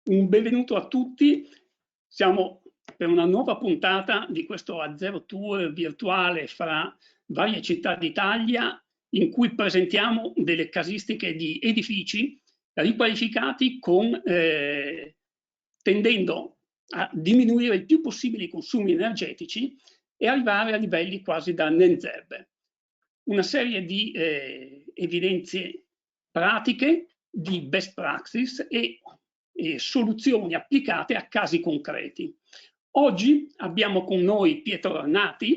Un benvenuto a tutti. Siamo per una nuova puntata di questo A0 Tour virtuale fra varie città d'Italia, in cui presentiamo delle casistiche di edifici riqualificati tendendo a diminuire il più possibile i consumi energetici e arrivare a livelli quasi da NENZEB. Una serie di evidenze pratiche, di best practice e soluzioni applicate a casi concreti. Oggi abbiamo con noi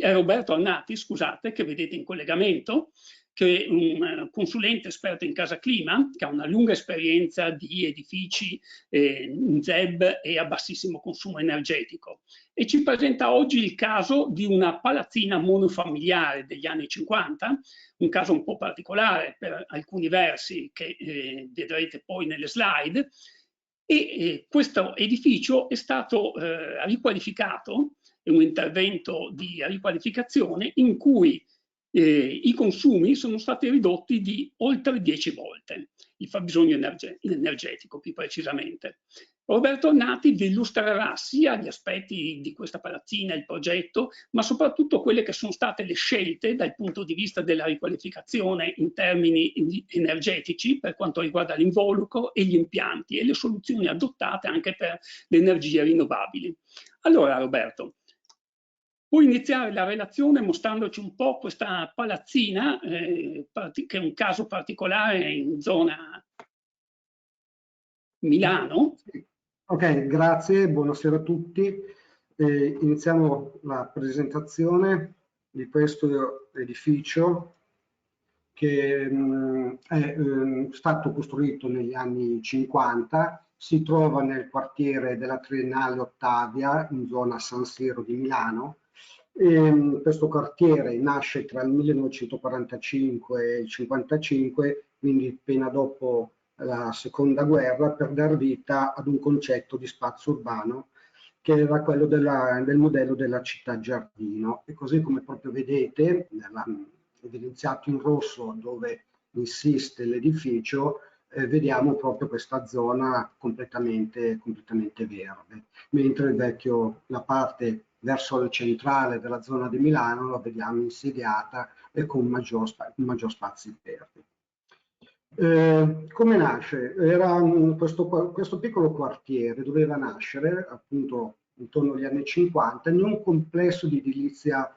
Roberto Arnati, scusate, che vedete in collegamento, che è un consulente esperto in casa clima, che ha una lunga esperienza di edifici in ZEB e a bassissimo consumo energetico, e ci presenta oggi il caso di una palazzina monofamiliare degli anni 50, un caso un po' particolare per alcuni versi che vedrete poi nelle slide. Questo edificio è stato riqualificato, è un intervento di riqualificazione in cui i consumi sono stati ridotti di oltre 10 volte, il fabbisogno energetico più precisamente. Roberto Arnati vi illustrerà sia gli aspetti di questa palazzina, il progetto, ma soprattutto quelle che sono state le scelte dal punto di vista della riqualificazione in termini energetici per quanto riguarda l'involucro e gli impianti e le soluzioni adottate anche per le energie rinnovabili. Allora Roberto, puoi iniziare la relazione mostrandoci un po' questa palazzina, che è un caso particolare in zona Milano. Ok, grazie, buonasera a tutti. Iniziamo la presentazione di questo edificio che è stato costruito negli anni 50, si trova nel quartiere della Triennale Ottavia, in zona San Siro di Milano. Questo quartiere nasce tra il 1945 e il 1955, quindi appena dopo la seconda guerra, per dar vita ad un concetto di spazio urbano che era quello del modello della città giardino. E così come proprio vedete, evidenziato in rosso dove insiste l'edificio, vediamo proprio questa zona completamente verde, mentre la parte verso il centrale della zona di Milano la vediamo insediata e con maggior spazi verdi. Come nasce? Questo piccolo quartiere doveva nascere appunto intorno agli anni 50 in un complesso di edilizia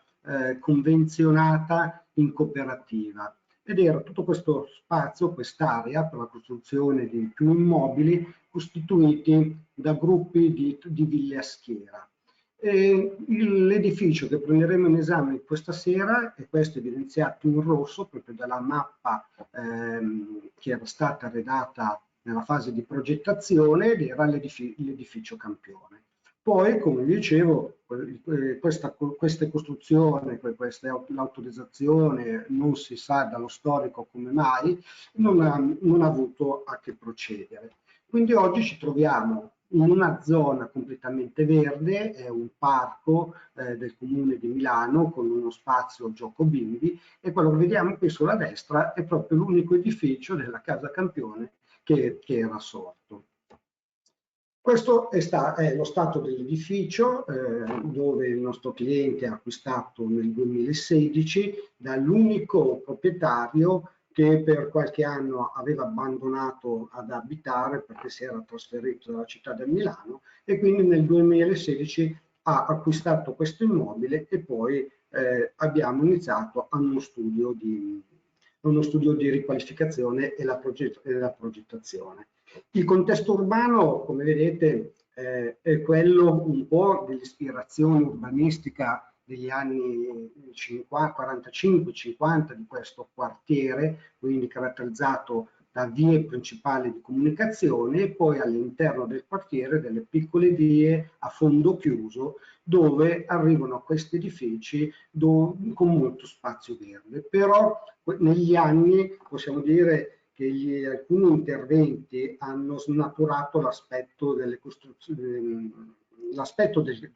convenzionata in cooperativa, ed era tutto questo spazio, quest'area per la costruzione di più immobili costituiti da gruppi di ville a schiera. L'edificio che prenderemo in esame questa sera è questo evidenziato in rosso proprio dalla mappa che era stata redata nella fase di progettazione, ed era l'edificio campione. Poi, come vi dicevo, queste costruzioni, l'autorizzazione, non si sa dallo storico come mai, non ha avuto a che procedere. Quindi oggi ci troviamo in una zona completamente verde, è un parco del comune di Milano con uno spazio gioco bimbi, e quello che vediamo qui sulla destra è proprio l'unico edificio della Casa Campione che era sorto. Questo è lo stato dell'edificio dove il nostro cliente ha acquistato nel 2016 dall'unico proprietario che per qualche anno aveva abbandonato ad abitare perché si era trasferito dalla città di Milano, e quindi nel 2016 ha acquistato questo immobile, e poi abbiamo iniziato a uno studio di riqualificazione e la progettazione. Il contesto urbano, come vedete, è quello un po' dell'ispirazione urbanistica degli anni 45-50 di questo quartiere, quindi caratterizzato da vie principali di comunicazione, e poi all'interno del quartiere delle piccole vie a fondo chiuso dove arrivano a questi edifici con molto spazio verde. Però negli anni possiamo dire che alcuni interventi hanno snaturato l'aspetto delle costruzioni, l'aspetto del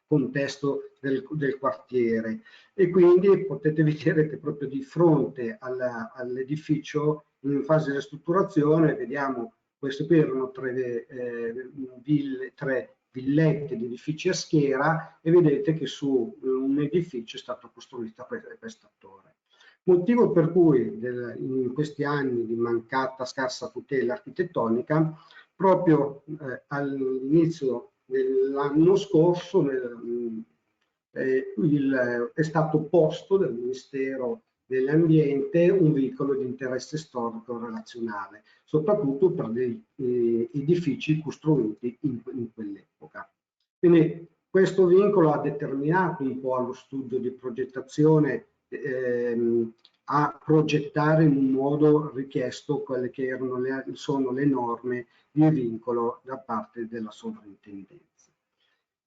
contesto del quartiere, e quindi potete vedere che proprio di fronte all'edificio in fase di ristrutturazione vediamo Queste qui erano tre villette di edifici a schiera e vedete che su un edificio è stata costruita questa torre. Motivo per cui in questi anni di mancata scarsa tutela architettonica, proprio all'inizio dell'anno scorso è stato posto dal Ministero dell'Ambiente un vincolo di interesse storico relazionale, soprattutto per degli edifici costruiti in quell'epoca. Quindi questo vincolo ha determinato un po' allo studio di progettazione a progettare in un modo richiesto quelle che sono le norme di vincolo da parte della sovrintendenza.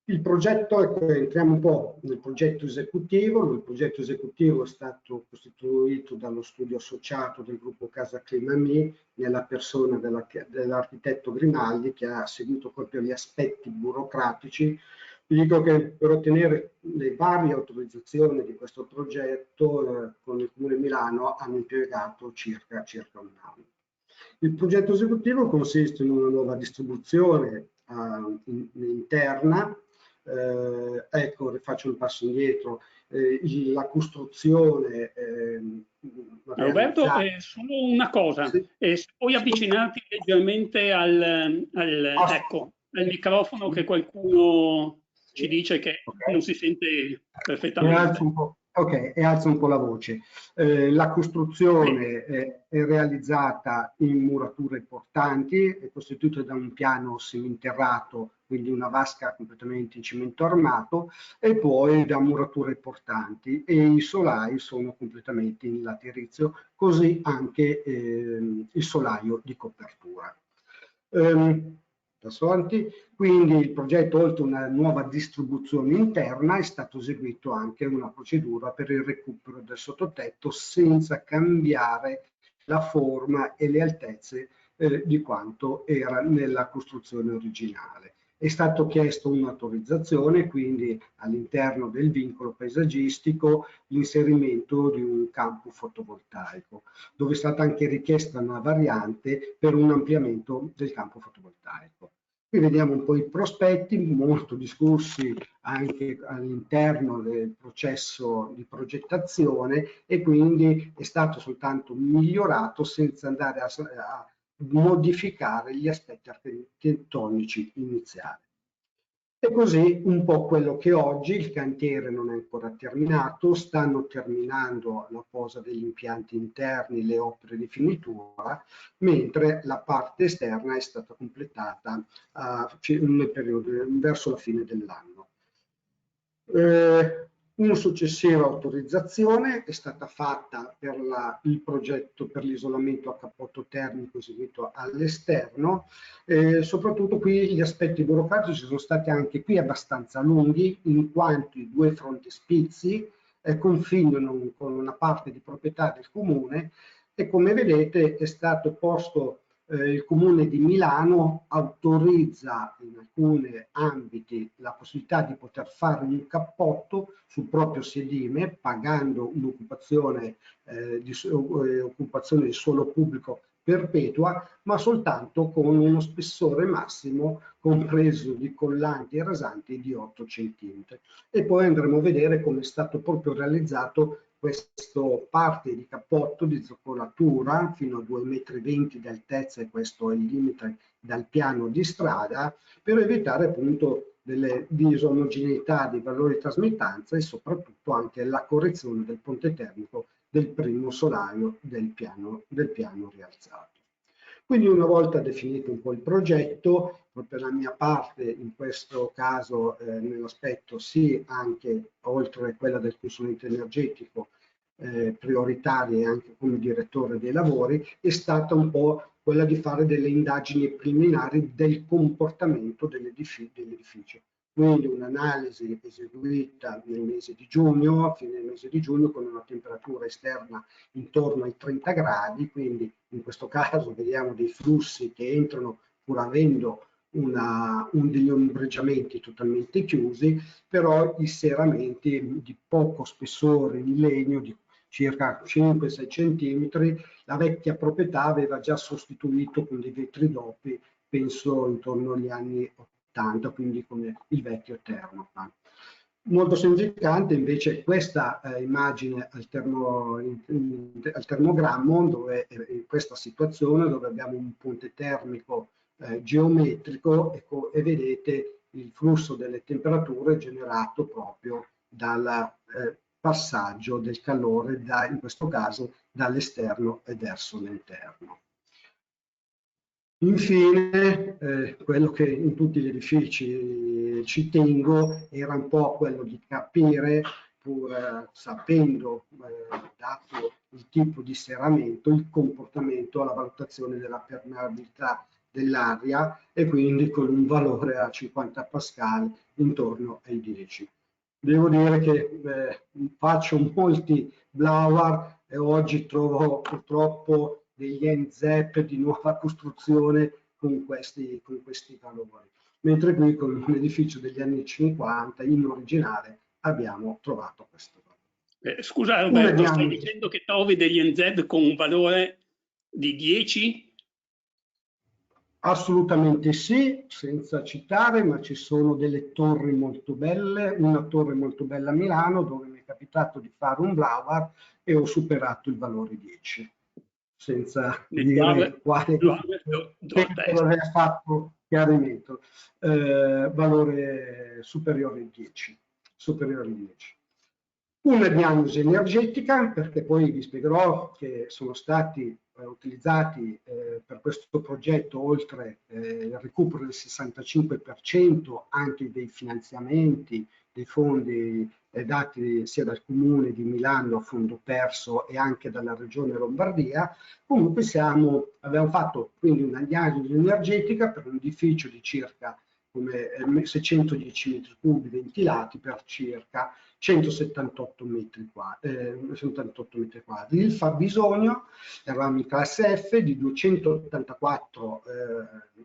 Il progetto, ecco, entriamo un po' nel progetto esecutivo. Il progetto esecutivo è stato costituito dallo studio associato del gruppo Casa Clima Mi, nella persona dell'architetto Grimaldi, che ha seguito proprio gli aspetti burocratici. Vi dico che per ottenere le varie autorizzazioni di questo progetto con il Comune di Milano hanno impiegato circa un anno. Il progetto esecutivo consiste in una nuova distribuzione interna. Ecco, faccio un passo indietro. La costruzione Roberto, solo una cosa, sì. Se puoi avvicinarti leggermente al microfono, che qualcuno ci dice che non si sente perfettamente. E alzo un po' la voce. La costruzione è realizzata in murature portanti, è costituita da un piano seminterrato, quindi una vasca completamente in cemento armato, e poi da murature portanti, e i solai sono completamente in laterizio, così anche il solaio di copertura. Quindi il progetto, oltre a una nuova distribuzione interna, è stato eseguito anche una procedura per il recupero del sottotetto senza cambiare la forma e le altezze di quanto era nella costruzione originale. È stato chiesto un'autorizzazione, quindi all'interno del vincolo paesaggistico, l'inserimento di un campo fotovoltaico, dove è stata anche richiesta una variante per un ampliamento del campo fotovoltaico. Qui vediamo un po' i prospetti, molto discussi anche all'interno del processo di progettazione, e quindi è stato soltanto migliorato senza andare a modificare gli aspetti architettonici iniziali. E così un po' quello che oggi il cantiere non è ancora terminato, stanno terminando la posa degli impianti interni, le opere di finitura, mentre la parte esterna è stata completata nel periodo, verso la fine dell'anno. Una successiva autorizzazione è stata fatta per il progetto per l'isolamento a cappotto termico eseguito all'esterno. Soprattutto qui gli aspetti burocratici sono stati anche qui abbastanza lunghi, in quanto i due frontespizi confinano con una parte di proprietà del comune, e come vedete è stato posto il Comune di Milano autorizza in alcuni ambiti la possibilità di poter fare un cappotto sul proprio sedime, pagando un'occupazione di suolo pubblico perpetua, ma soltanto con uno spessore massimo compreso di collanti e rasanti di 8 cm. E poi andremo a vedere come è stato proprio realizzato questo parte di cappotto di zoccolatura fino a 2,20 m di altezza, e questo è il limite dal piano di strada, per evitare appunto delle disomogeneità di valori di trasmittanza e soprattutto anche la correzione del ponte termico del primo solaio del piano rialzato. Quindi una volta definito un po' il progetto, per la mia parte in questo caso nell'aspetto sì anche oltre quella del consulente energetico prioritaria anche come direttore dei lavori, è stata un po' quella di fare delle indagini preliminari del comportamento dell'edificio. Quindi un'analisi eseguita nel mese di giugno, a fine mese di giugno, con una temperatura esterna intorno ai 30 gradi, quindi in questo caso vediamo dei flussi che entrano pur avendo degli ombreggiamenti totalmente chiusi, però i serramenti di poco spessore in legno, circa 5-6 centimetri, la vecchia proprietà aveva già sostituito con dei vetri doppi, penso intorno agli anni 80, quindi come il vecchio Thermopan. Molto significante invece questa immagine al termogrammo, dove in questa situazione dove abbiamo un ponte termico geometrico, ecco, e vedete il flusso delle temperature generato proprio dal passaggio del calore, in questo caso dall'esterno e verso l'interno. Infine, quello che in tutti gli edifici ci tengo era un po' quello di capire, pur sapendo, dato il tipo di serramento, il comportamento, la valutazione della permeabilità dell'aria e quindi con un valore a 50 pascal intorno ai 10. Devo dire che faccio molti blower e oggi trovo purtroppo degli NZEP di nuova costruzione con questi valori, mentre qui con un edificio degli anni 50 in originale abbiamo trovato questo valore. Scusa Roberto, stai dicendo che trovi degli NZ con un valore di 10? Assolutamente sì, senza citare, ma ci sono delle torri molto belle, una torre molto bella a Milano dove mi è capitato di fare un blower e ho superato il valore 10, senza dire quale aver fatto chiarimento, valore superiore ai 10. Una diagnosi energetica, perché poi vi spiegherò che sono stati utilizzati per questo progetto oltre il recupero del 65% anche dei finanziamenti, dei fondi dati sia dal Comune di Milano a fondo perso e anche dalla Regione Lombardia. Comunque abbiamo fatto quindi una diagnosi energetica per un edificio di circa come 610 metri cubi ventilati per circa 178 metri quadri. Il fabbisogno eravamo in classe F di 284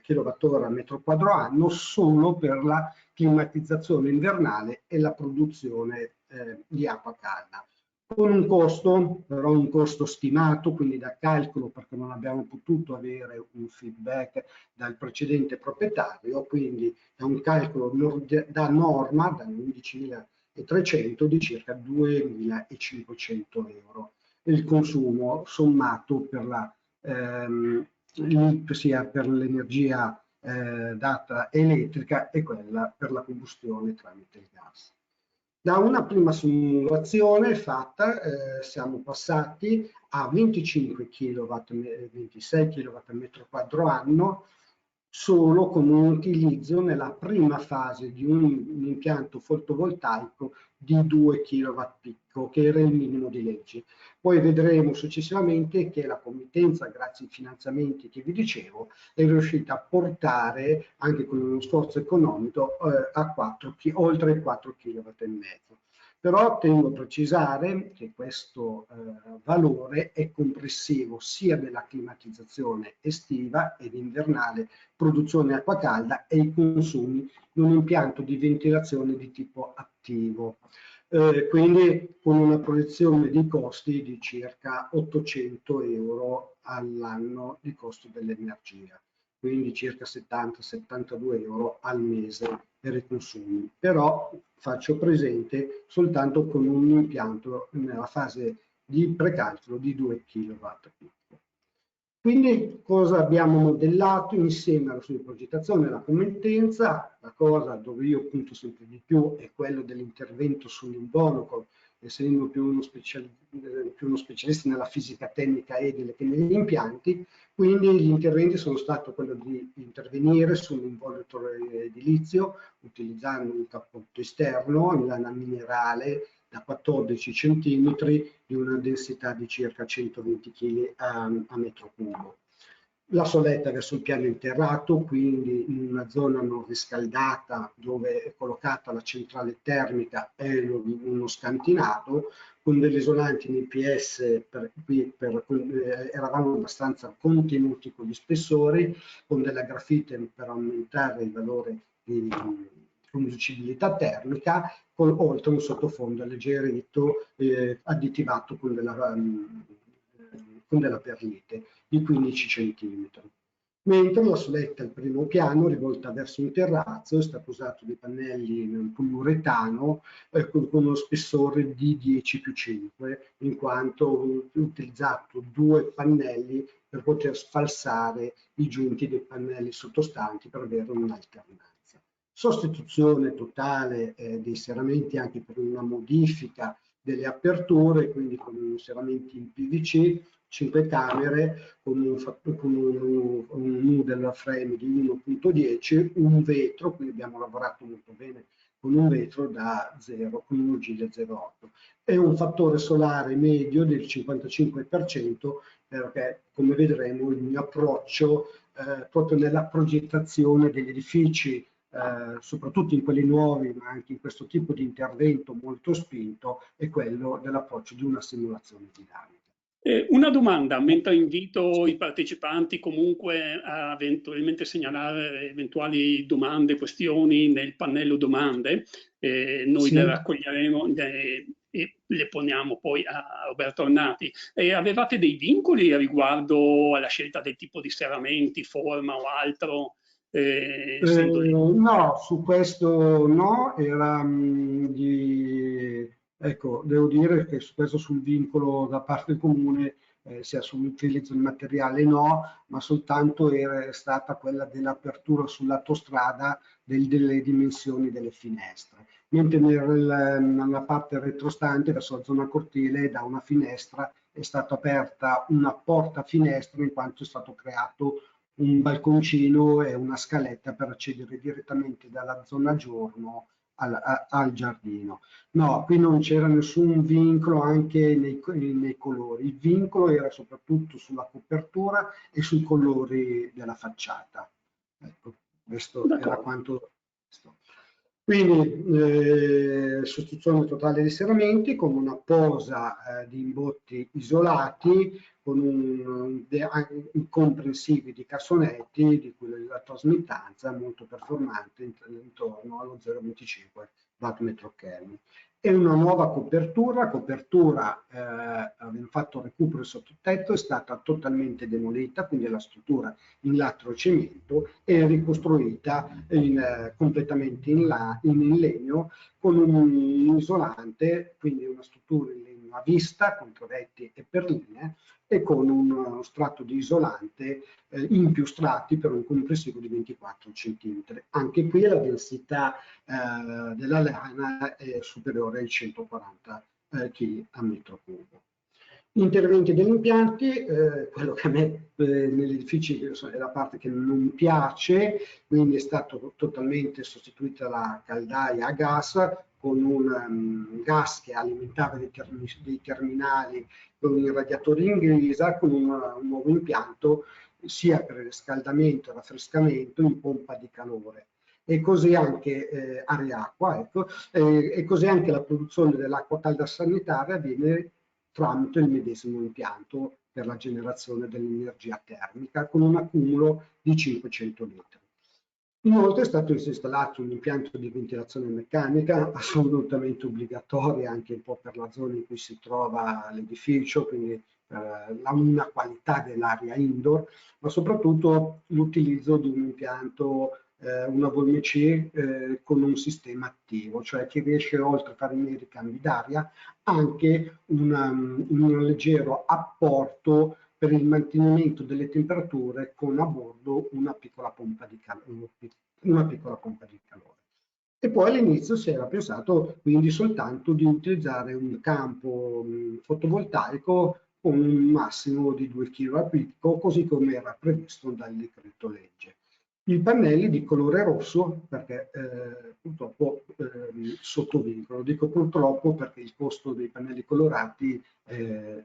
kWh al metro quadro anno solo per la climatizzazione invernale e la produzione di acqua calda. Con un costo, però un costo stimato, quindi da calcolo, perché non abbiamo potuto avere un feedback dal precedente proprietario, quindi è un calcolo da norma, da 11.300 di circa 2.500 euro. Il consumo sommato sia per l'energia data elettrica e quella per la combustione tramite il gas. Da una prima simulazione fatta siamo passati a 25 kW, 26 kW al metro quadro anno solo con un utilizzo nella prima fase di un impianto fotovoltaico di 2 kW picco, che era il minimo di legge. Poi vedremo successivamente che la committenza, grazie ai finanziamenti che vi dicevo, è riuscita a portare, anche con uno sforzo economico, a oltre 4 kW e mezzo. Però tengo a precisare che questo valore è comprensivo sia della climatizzazione estiva ed invernale, produzione acqua calda e i consumi di un impianto di ventilazione di tipo attivo. Quindi con una proiezione di costi di circa 800 euro all'anno di costo dell'energia, quindi circa 70-72 euro al mese per i consumi. Però faccio presente soltanto con un impianto nella fase di precalcolo di 2 kW. Quindi cosa abbiamo modellato insieme alla sua progettazione e alla committenza? La cosa dove io punto sempre di più è quello dell'intervento sull'involucro, essendo più uno specialista nella fisica tecnica edile che negli impianti, quindi gli interventi sono stati quello di intervenire sull'involucro edilizio utilizzando un cappotto esterno in lana minerale da 14 cm di una densità di circa 120 kg a metro cubo. La soletta verso il piano interrato, quindi in una zona non riscaldata dove è collocata la centrale termica e uno scantinato, con delle isolanti in IPS, eravamo abbastanza contenuti con gli spessori, con della grafite per aumentare il valore di riconducibilità termica, oltre un sottofondo alleggerito additivato con della perlite di 15 cm. Mentre la soletta al primo piano, rivolta verso un terrazzo, è stato usato dei pannelli in poliuretano con uno spessore di 10+5, in quanto ho utilizzato 2 pannelli per poter sfalsare i giunti dei pannelli sottostanti per avere un'alternanza. Sostituzione totale dei serramenti anche per una modifica delle aperture, quindi con serramenti in PVC, 5 camere con un noodle frame di 1.10, un vetro, quindi abbiamo lavorato molto bene con un vetro da 0, con un Gile 0,8 e un fattore solare medio del 55%, perché come vedremo il mio approccio proprio nella progettazione degli edifici, soprattutto in quelli nuovi, ma anche in questo tipo di intervento molto spinto, è quello dell'approccio di una simulazione dinamica. Una domanda, mentre invito i partecipanti comunque a eventualmente segnalare eventuali domande, questioni nel pannello domande, noi le raccoglieremo e le poniamo poi a Roberto Ornati. Avevate dei vincoli riguardo alla scelta del tipo di serramenti, forma o altro? No, su questo no, era ecco, devo dire che su questo sul vincolo da parte del comune, sia sull'utilizzo del materiale no, ma soltanto era stata quella dell'apertura sull'autostrada delle dimensioni delle finestre, mentre nella parte retrostante verso la zona cortile da una finestra è stata aperta una porta finestra in quanto è stato creato un balconcino e una scaletta per accedere direttamente dalla zona giorno al giardino. No, qui non c'era nessun vincolo anche nei colori. Il vincolo era soprattutto sulla copertura e sui colori della facciata. Ecco, questo era quanto. Quindi sostituzione totale di serramenti con una posa di imbotti isolati con incomprensivi di cassonetti di cui la trasmittanza è molto performante intorno allo 0,25 watt metro Kelvin. E una nuova copertura, avendo fatto recupero sottotetto, è stata totalmente demolita, quindi la struttura in lattro cemento è ricostruita completamente in legno con un isolante, quindi una struttura in legno a vista con travetti e perline e con uno strato di isolante in più strati per un complessivo di 24 cm. Anche qui la densità della lana è superiore ai 140 kg a metro cubo. Interventi degli impianti, quello che a me negli edifici è la parte che non piace, quindi è stata totalmente sostituita la caldaia a gas con un gas che alimentava dei terminali con i radiatori in ghisa, con un nuovo impianto sia per il riscaldamento e raffrescamento in pompa di calore. E così anche aria-acqua, ecco, e così anche la produzione dell'acqua calda sanitaria avviene tramite il medesimo impianto per la generazione dell'energia termica con un accumulo di 500 litri. Inoltre è stato installato un impianto di ventilazione meccanica assolutamente obbligatorio anche un po' per la zona in cui si trova l'edificio, quindi una qualità dell'aria indoor, ma soprattutto l'utilizzo di un impianto, una VMC con un sistema attivo, cioè che riesce oltre a fare i meri cambi d'aria anche un leggero apporto per il mantenimento delle temperature con a bordo una piccola pompa di calore. E poi all'inizio si era pensato quindi soltanto di utilizzare un campo fotovoltaico con un massimo di 2 kg a picco, così come era previsto dal decreto legge. I pannelli di colore rosso perché purtroppo sottovincolo. Dico purtroppo perché il costo dei pannelli colorati è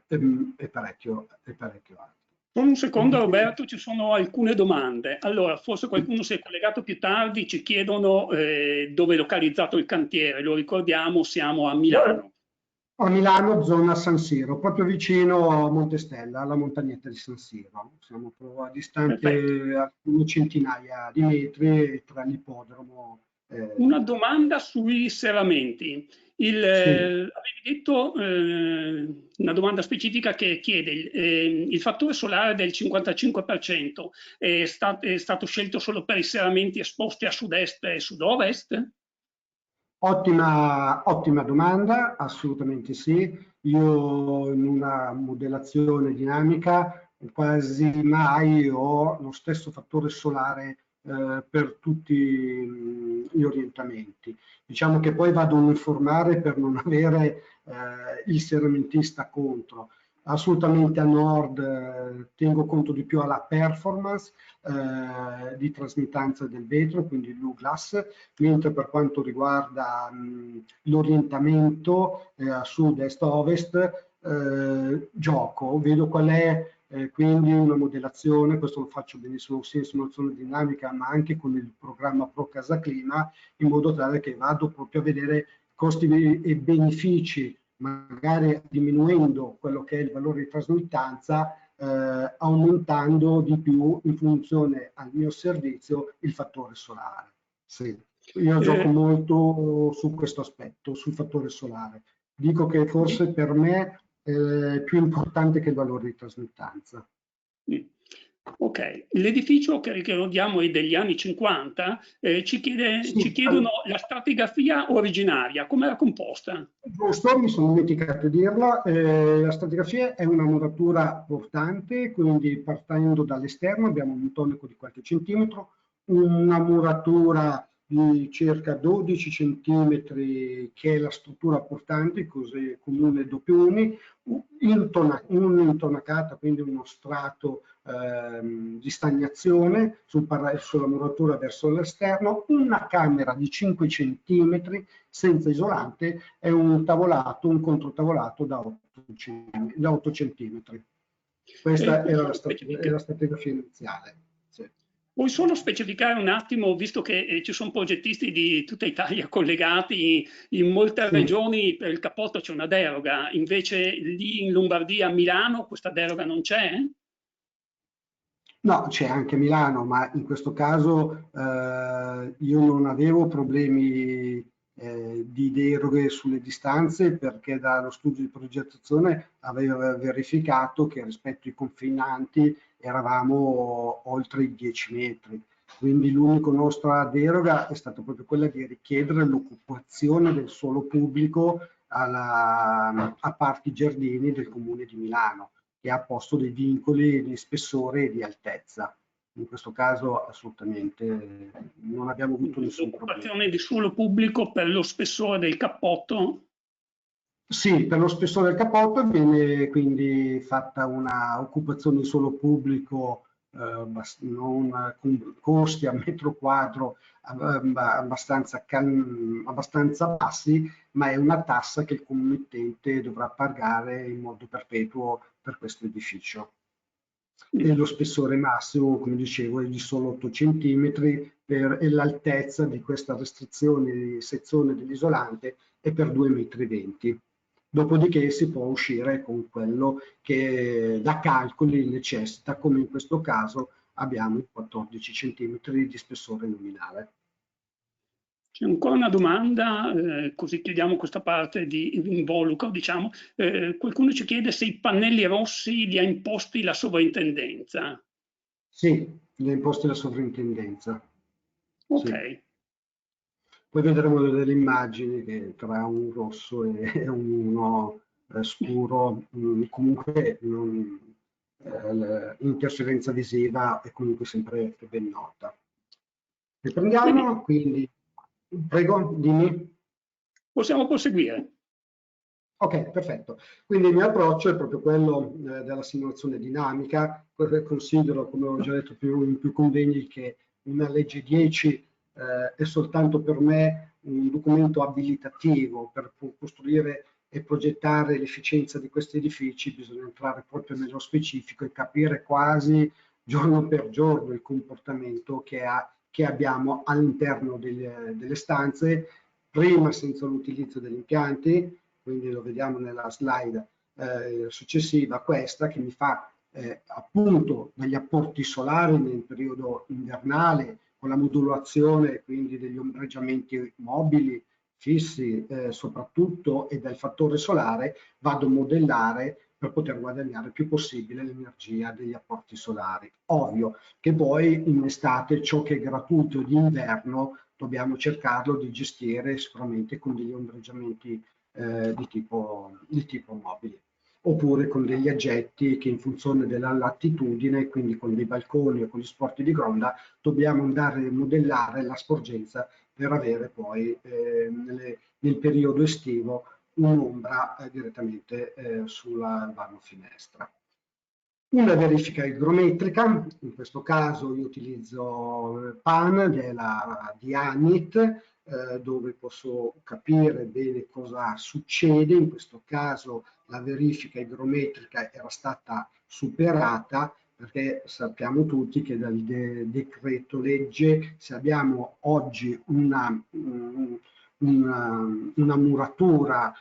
parecchio alto. Con un secondo Roberto, ci sono alcune domande. Allora, forse qualcuno si è collegato più tardi, ci chiedono dove è localizzato il cantiere. Lo ricordiamo, siamo a Milano. A Milano, zona San Siro, proprio vicino a Montestella, alla montagnetta di San Siro. Siamo a distante alcune centinaia di metri tra l'ippodromo Una domanda sui serramenti. Sì. Avevi detto una domanda specifica che chiede il fattore solare del 55% è stato scelto solo per i serramenti esposti a sud-est e sud-ovest? Ottima domanda, assolutamente sì. Io in una modellazione dinamica quasi mai ho lo stesso fattore solare per tutti gli orientamenti. Diciamo che poi vado a uniformare per non avere il serramentista contro. Assolutamente a nord tengo conto di più alla performance di trasmittanza del vetro, quindi l'U-Glass, mentre per quanto riguarda l'orientamento a sud, est, ovest, gioco, vedo qual è quindi una modellazione, questo lo faccio benissimo sia in simulazione dinamica ma anche con il programma Pro Casa Clima, in modo tale che vado proprio a vedere costi e benefici, magari diminuendo quello che è il valore di trasmittanza, aumentando di più in funzione al mio servizio il fattore solare. Sì. Io gioco molto su questo aspetto, sul fattore solare. Dico che forse per me è più importante che il valore di trasmittanza. Ok, l'edificio che ricordiamo è degli anni 50, ci chiedono la stratigrafia originaria, come era composta? Giusto, mi sono dimenticato di dirlo, la stratigrafia è una muratura portante, quindi partendo dall'esterno abbiamo un tonico di qualche centimetro, una muratura di circa 12 centimetri che è la struttura portante, così comune doppioni, un'intonacata, quindi uno strato di stagnazione sulla muratura verso l'esterno, una camera di 5 centimetri senza isolante e un tavolato, un controtavolato da 8 centimetri. Questa era la stratigrafia iniziale. Sì. Vuoi solo specificare un attimo, visto che ci sono progettisti di tutta Italia collegati, in molte regioni per il cappotto c'è una deroga, invece lì in Lombardia, a Milano, questa deroga non c'è? No, c'è anche Milano, ma in questo caso io non avevo problemi di deroghe sulle distanze perché dallo studio di progettazione aveva verificato che rispetto ai confinanti eravamo oltre i 10 metri. Quindi l'unica nostra deroga è stata proprio quella di richiedere l'occupazione del suolo pubblico a parchi giardini del Comune di Milano, che ha posto dei vincoli di spessore e di altezza. In questo caso assolutamente non abbiamo avuto nessun problema. L'occupazione di suolo pubblico per lo spessore del cappotto? Sì, per lo spessore del cappotto viene quindi fatta una occupazione di suolo pubblico non con costi a metro quadro abbastanza bassi, ma è una tassa che il committente dovrà pagare in modo perpetuo per questo edificio. E lo spessore massimo, come dicevo, è di solo 8 centimetri e l'altezza di questa restrizione di sezione dell'isolante è per 2,20 m. Dopodiché si può uscire con quello che da calcoli necessita, come in questo caso abbiamo 14 centimetri di spessore nominale. C'è ancora una domanda, così chiudiamo questa parte di involucro, diciamo. Qualcuno ci chiede se i pannelli rossi li ha imposti la sovrintendenza. Sì, li ha imposti la sovrintendenza. Ok. Sì. Poi vedremo delle immagini che tra un rosso e uno scuro, comunque l'interferenza visiva è comunque sempre ben nota. Riprendiamo, quindi, prego, dimmi. Possiamo proseguire. Ok, perfetto. Quindi il mio approccio è proprio quello della simulazione dinamica. Considero, come ho già detto in più convegni, che una legge 10 è soltanto per me un documento abilitativo per costruire e progettare l'efficienza di questi edifici. Bisogna entrare proprio nello specifico e capire quasi giorno per giorno il comportamento che abbiamo all'interno delle stanze, prima senza l'utilizzo degli impianti, quindi lo vediamo nella slide successiva, questa che mi fa appunto degli apporti solari nel periodo invernale, con la modulazione quindi degli ombreggiamenti mobili, fissi soprattutto, e del fattore solare, vado a modellare per poter guadagnare il più possibile l'energia degli apporti solari. Ovvio che poi in estate ciò che è gratuito d'inverno dobbiamo cercarlo di gestire sicuramente con degli ombreggiamenti di tipo mobile, oppure con degli aggetti che in funzione della latitudine, quindi con dei balconi o con gli sporti di gronda, dobbiamo andare a modellare la sporgenza per avere poi nel periodo estivo un'ombra direttamente sulla vano finestra. Una verifica igrometrica, in questo caso io utilizzo PAN di ANIT, dove posso capire bene cosa succede. In questo caso la verifica igrometrica era stata superata, perché sappiamo tutti che dal decreto legge, se abbiamo oggi una muratura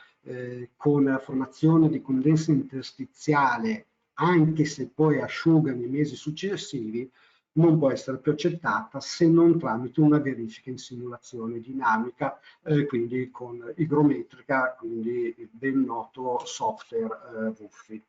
con formazione di condensa interstiziale, anche se poi asciuga nei mesi successivi, non può essere più accettata se non tramite una verifica in simulazione dinamica, quindi con igrometrica, quindi il ben noto software WUFI.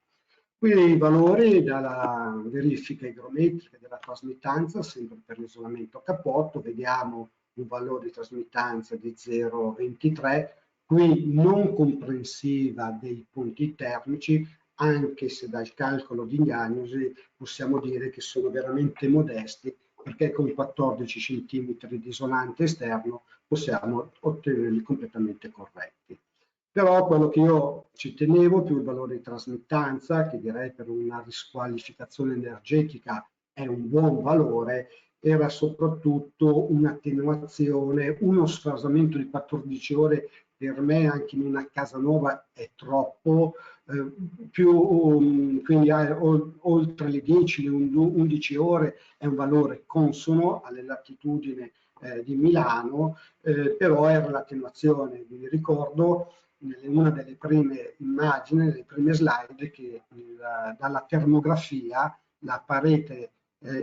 Quindi i valori dalla verifica igrometrica della trasmittanza, sempre per l'isolamento cappotto, vediamo un valore di trasmittanza di 0,23, qui non comprensiva dei punti termici, anche se dal calcolo di diagnosi possiamo dire che sono veramente modesti, perché con 14 cm di isolante esterno possiamo ottenerli completamente corretti. Però quello che io ci tenevo, più il valore di trasmittanza, che direi per una risqualificazione energetica è un buon valore, era soprattutto un'attenuazione, uno sfasamento di 14 ore per me anche in una casa nuova è troppo, quindi oltre le 10, le 11 ore è un valore consono alle latitudini di Milano, però era l'attenuazione. Vi ricordo in una delle prime immagini, nelle prime slide, che dalla termografia la parete,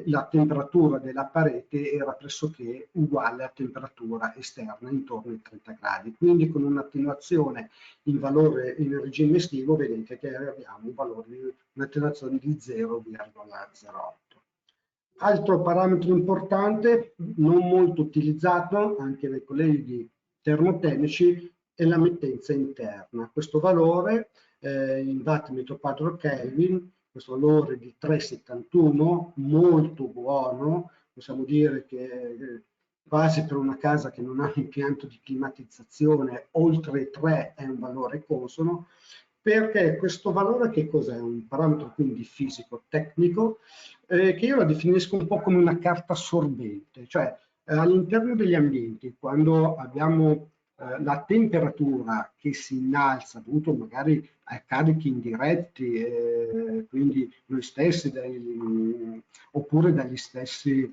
la temperatura della parete era pressoché uguale a temperatura esterna, intorno ai 30 gradi. Quindi con un'attenuazione in valore in regime estivo vedete che abbiamo un valore di un'attenuazione di 0,08. Altro parametro importante, non molto utilizzato anche dai colleghi termotecnici, è la mittenza interna. Questo valore in watt metro quadro Kelvin, questo valore di 3,71, molto buono, possiamo dire che quasi per una casa che non ha un impianto di climatizzazione, oltre 3 è un valore consono, perché questo valore che cos'è? Un parametro quindi fisico-tecnico, che io la definisco un po' come una carta assorbente, cioè all'interno degli ambienti, quando abbiamo la temperatura che si innalza dovuto magari a carichi indiretti, quindi noi stessi, oppure dagli stessi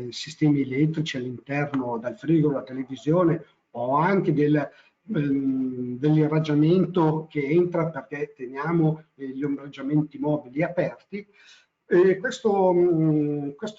sistemi elettrici all'interno, dal frigo, alla televisione, o anche dell'irraggiamento che entra perché teniamo gli ombreggiamenti mobili aperti. Questo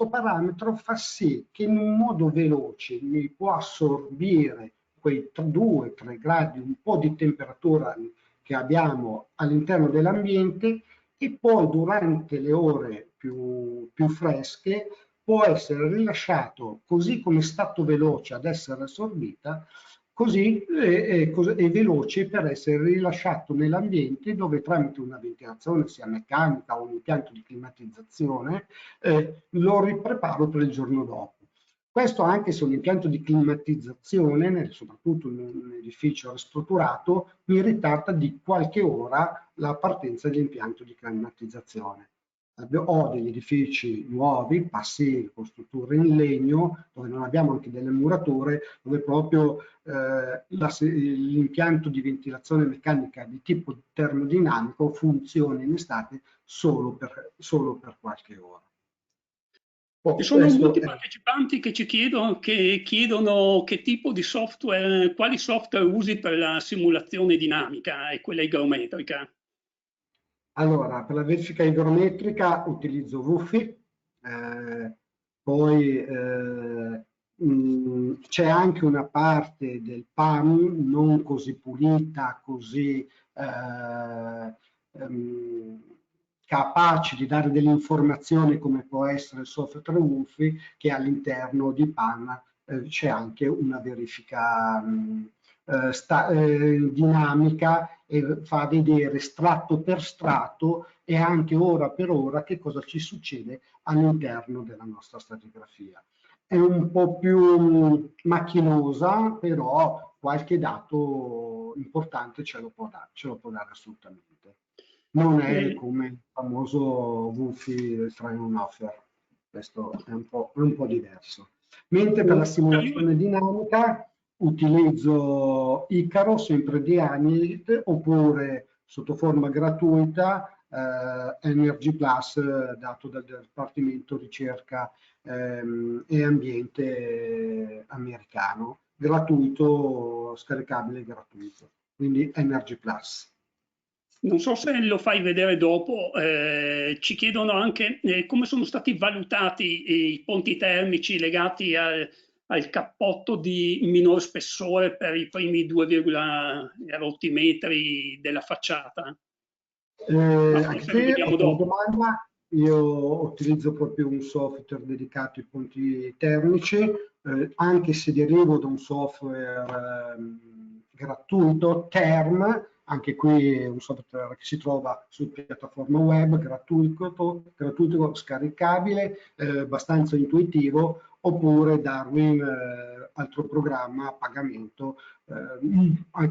parametro fa sì che in un modo veloce mi può assorbire quei 2-3 gradi, un po' di temperatura che abbiamo all'interno dell'ambiente, e poi durante le ore più fresche può essere rilasciato così come è stato veloce ad essere assorbita, così è veloce per essere rilasciato nell'ambiente, dove tramite una ventilazione sia meccanica o un impianto di climatizzazione lo ripreparo per il giorno dopo. Questo anche se un impianto di climatizzazione, soprattutto in un edificio ristrutturato, mi ritarda di qualche ora la partenza dell'impianto di climatizzazione. Ho degli edifici nuovi, passivi, con strutture in legno, dove non abbiamo anche delle murature, dove proprio l'impianto di ventilazione meccanica di tipo termodinamico funziona in estate solo per qualche ora. Ci sono molti partecipanti che ci chiedono che tipo di software, quali software usi per la simulazione dinamica e quella igrometrica. Allora, per la verifica igrometrica utilizzo WUFI, Poi c'è anche una parte del PAM non così pulita, così capaci di dare delle informazioni come può essere il software WUFI, che all'interno di PAM c'è anche una verifica dinamica e fa vedere strato per strato e anche ora per ora che cosa ci succede all'interno della nostra stratigrafia. È un po' più macchinosa, però qualche dato importante ce lo può dare assolutamente. Non è come il famoso WUFI Fraunhofer, questo è un po' diverso. Mentre per la simulazione dinamica utilizzo Icaro, sempre di Agnit, oppure sotto forma gratuita Energy Plus, dato dal Dipartimento Ricerca e Ambiente americano, gratuito, scaricabile gratuito, quindi Energy Plus. Non so se lo fai vedere dopo, ci chiedono anche come sono stati valutati i ponti termici legati al cappotto di minor spessore per i primi 2,8 metri della facciata. Anche te, domanda. Io utilizzo proprio un software dedicato ai ponti termici, anche se derivo da un software gratuito, Term, anche qui è un software che si trova su piattaforma web, gratuito scaricabile, abbastanza intuitivo, oppure Darwin, altro programma a pagamento,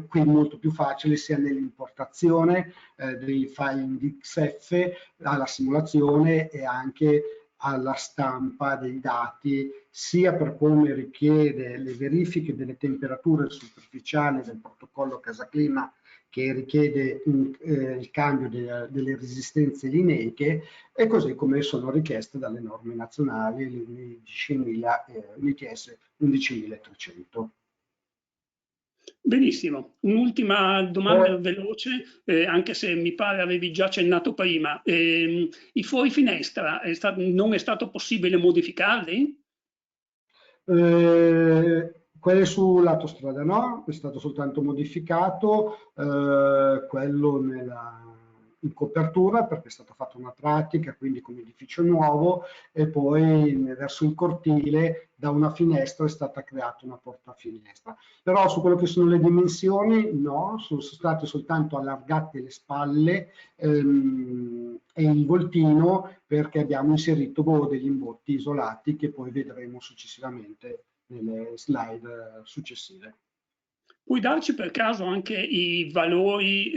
qui molto più facile sia nell'importazione dei file in XF alla simulazione e anche alla stampa dei dati, sia per come richiede le verifiche delle temperature superficiali del protocollo Casaclima, che richiede il cambio delle resistenze lineiche, e così come sono richieste dalle norme nazionali, l'ITS 11300. Benissimo, un'ultima domanda veloce, anche se mi pare avevi già accennato prima. I fuori finestra non è stato possibile modificarli? Quelli sul lato strada no, è stato soltanto modificato, quello in copertura perché è stata fatta una pratica, quindi come edificio nuovo, e poi verso il cortile da una finestra è stata creata una porta finestra. Però su quello che sono le dimensioni no, sono state soltanto allargate le spalle e il voltino, perché abbiamo inserito degli imbotti isolati che poi vedremo successivamente nelle slide successive. Puoi darci per caso anche i valori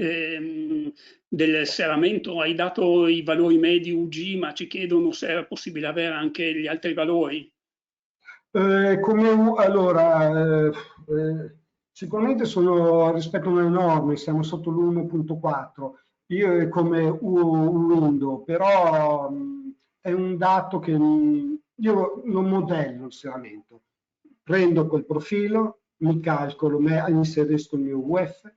del serramento? Hai dato i valori medi UG, ma ci chiedono se era possibile avere anche gli altri valori. Allora, sicuramente sono rispetto a una norma, siamo sotto l'1.4, io è come window, però è un dato che io non modello il serramento, prendo quel profilo, mi calcolo, inserisco il mio UF,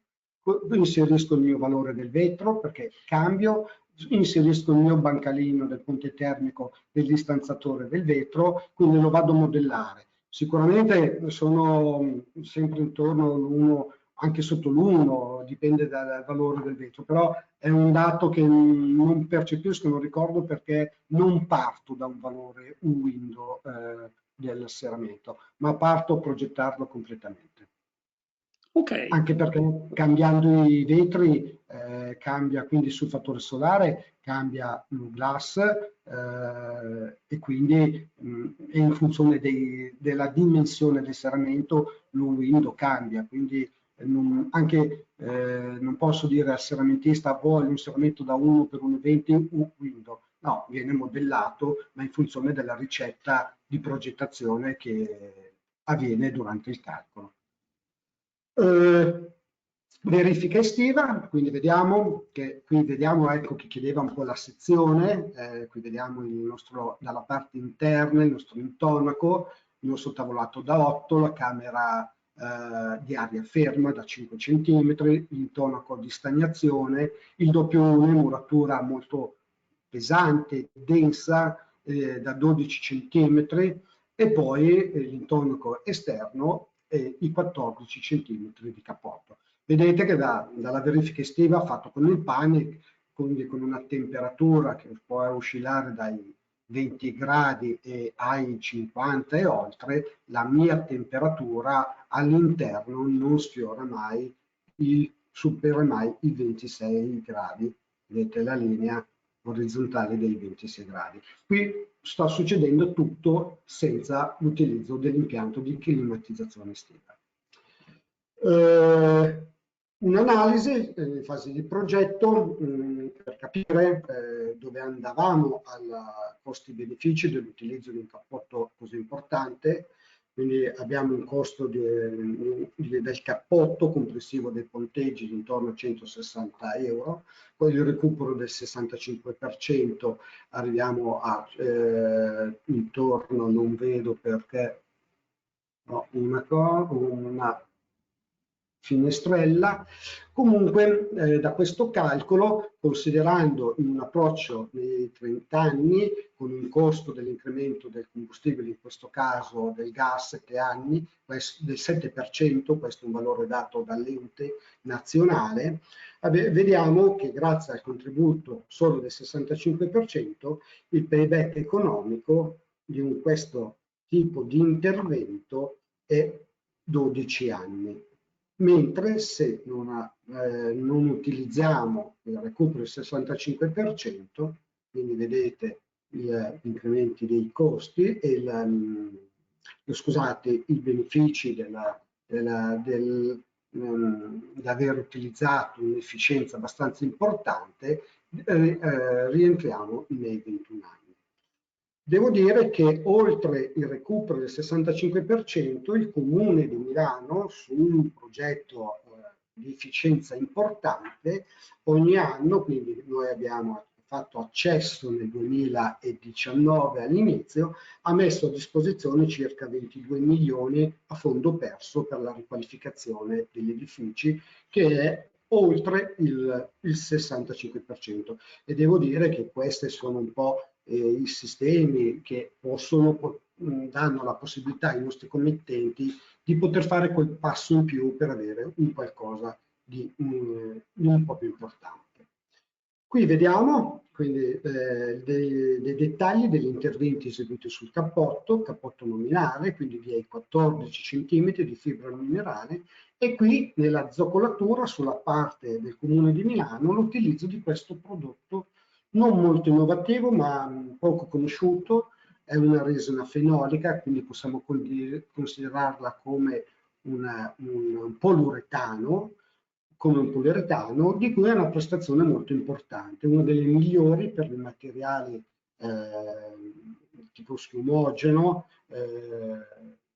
inserisco il mio valore del vetro perché cambio, inserisco il mio bancalino del ponte termico del distanziatore del vetro, quindi lo vado a modellare. Sicuramente sono sempre intorno all'1, anche sotto l'1, dipende dal valore del vetro, però è un dato che non percepisco, non ricordo perché non parto da un valore window del serramento, ma parto a progettarlo completamente. Okay. Anche perché cambiando i vetri cambia quindi sul fattore solare, cambia l'U-Glass e quindi in funzione della dimensione del serramento l'U-Window cambia, quindi non posso dire al serramentista voglio un serramento da 1 per 1,20 U-Window, no, viene modellato ma in funzione della ricetta di progettazione che avviene durante il calcolo. Verifica estiva, quindi vediamo che qui vediamo, ecco, che chiedeva un po' la sezione, qui vediamo dalla parte interna il nostro intonaco, il nostro tavolato da 8, la camera di aria ferma da 5 cm, l'intonaco di stagnazione, il doppio 1, muratura molto pesante, densa, da 12 cm e poi l'intonaco esterno e i 14 cm di cappotto. Vedete che dalla verifica estiva fatta con il PANIC, quindi con una temperatura che può oscillare dai 20 gradi e ai 50 e oltre, la mia temperatura all'interno non sfiora mai, supera mai i 26 gradi. Vedete la linea orizzontale dei 26 gradi. Qui sta succedendo tutto senza l'utilizzo dell'impianto di climatizzazione estiva. Un'analisi in fase di progetto per capire dove andavamo ai costi-benefici dell'utilizzo di un cappotto così importante. Quindi abbiamo un costo del cappotto complessivo dei ponteggi di intorno a 160 euro, poi il recupero del 65% arriviamo a intorno, non vedo perché ho una finestrella. Comunque da questo calcolo, considerando in un approccio nei 30 anni con un costo dell'incremento del combustibile, in questo caso del gas 7 anni, del 7%, questo è un valore dato dall'ente nazionale, vediamo che grazie al contributo solo del 65% il payback economico di questo tipo di intervento è 12 anni. Mentre se non utilizziamo il recupero del 65%, quindi vedete gli incrementi dei costi e scusate, i benefici di aver utilizzato un'efficienza abbastanza importante, rientriamo nei 21 anni. Devo dire che oltre il recupero del 65%, il Comune di Milano, su un progetto di efficienza importante, ogni anno, quindi noi abbiamo fatto accesso nel 2019 all'inizio, ha messo a disposizione circa 22 milioni a fondo perso per la riqualificazione degli edifici, che è oltre il 65%. E devo dire che queste sono un po' i sistemi che danno la possibilità ai nostri committenti di poter fare quel passo in più per avere un qualcosa di un po' più importante. Qui vediamo quindi dei dettagli degli interventi eseguiti sul cappotto nominale, quindi di 14 cm di fibra minerale, e qui nella zoccolatura sulla parte del Comune di Milano l'utilizzo di questo prodotto non molto innovativo ma poco conosciuto. È una resina fenolica, quindi possiamo considerarla come un poliuretano, di cui ha una prestazione molto importante, una delle migliori per i materiali tipo schiumogeno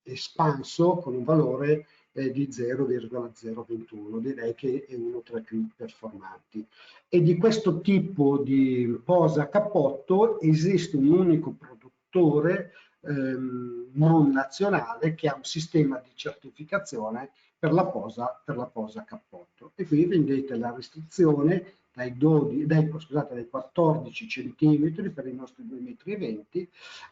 espanso con un valore di 0,021, direi che è uno tra i più performanti. E di questo tipo di posa a cappotto esiste un unico produttore non nazionale che ha un sistema di certificazione per la posa a cappotto. E qui vedete la restrizione dai 14 cm per i nostri 2,20 m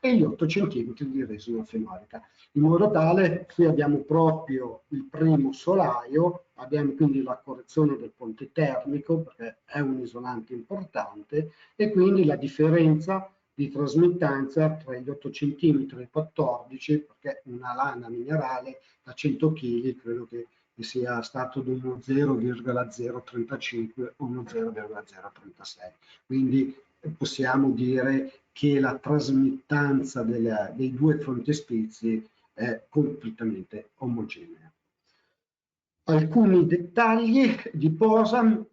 e gli 8 cm di resina fenolica. In modo tale, qui abbiamo proprio il primo solaio, abbiamo quindi la correzione del ponte termico, perché è un isolante importante, e quindi la differenza di trasmittanza tra gli 8 cm e i 14, perché una lana minerale da 100 kg credo che sia stato di uno 0,035 o uno 0,036. Quindi possiamo dire che la trasmittanza dei due frontespizi è completamente omogenea. Alcuni dettagli di posa.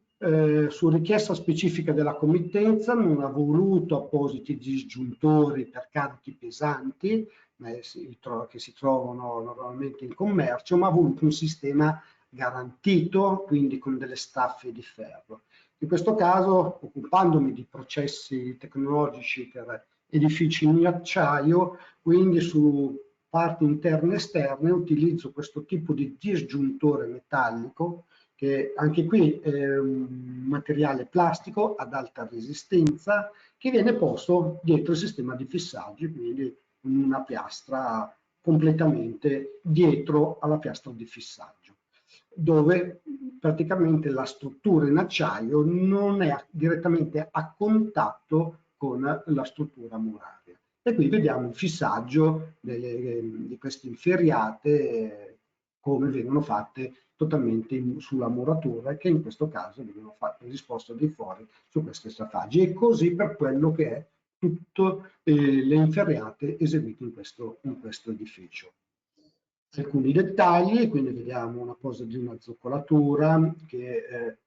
Su richiesta specifica della committenza non ha voluto appositi disgiuntori per carichi pesanti che si trovano normalmente in commercio, ma ha voluto un sistema garantito, quindi con delle staffe di ferro. In questo caso, occupandomi di processi tecnologici per edifici in acciaio, quindi su parti interne e esterne utilizzo questo tipo di disgiuntore metallico che anche qui è un materiale plastico ad alta resistenza che viene posto dietro il sistema di fissaggio, quindi una piastra completamente dietro alla piastra di fissaggio, dove praticamente la struttura in acciaio non è direttamente a contatto con la struttura muraria. E qui vediamo il fissaggio di queste inferriate, come vengono fatte totalmente sulla muratura, che in questo caso vengono fatte disposte di fuori su queste stafaggi. E così per quello che è tutte le inferriate eseguite in questo edificio. Alcuni dettagli, quindi vediamo una posa di una zoccolatura, che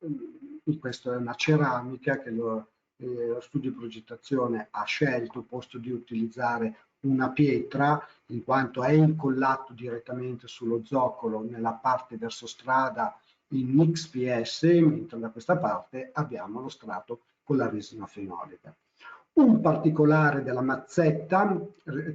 questa è una ceramica che lo studio di progettazione ha scelto, posto di utilizzare una pietra, in quanto è incollato direttamente sullo zoccolo nella parte verso strada in XPS, mentre da questa parte abbiamo lo strato con la resina fenolica. Un particolare della mazzetta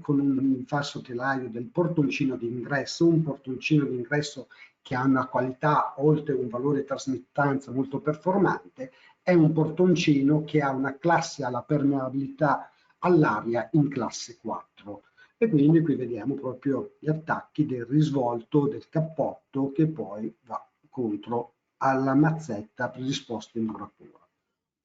con un falso telaio del portoncino d'ingresso, un portoncino d'ingresso che ha una qualità oltre un valore di trasmittanza molto performante, è un portoncino che ha una classe alla permeabilità all'aria in classe 4. E quindi qui vediamo proprio gli attacchi del risvolto del cappotto che poi va contro alla mazzetta predisposta in muratura.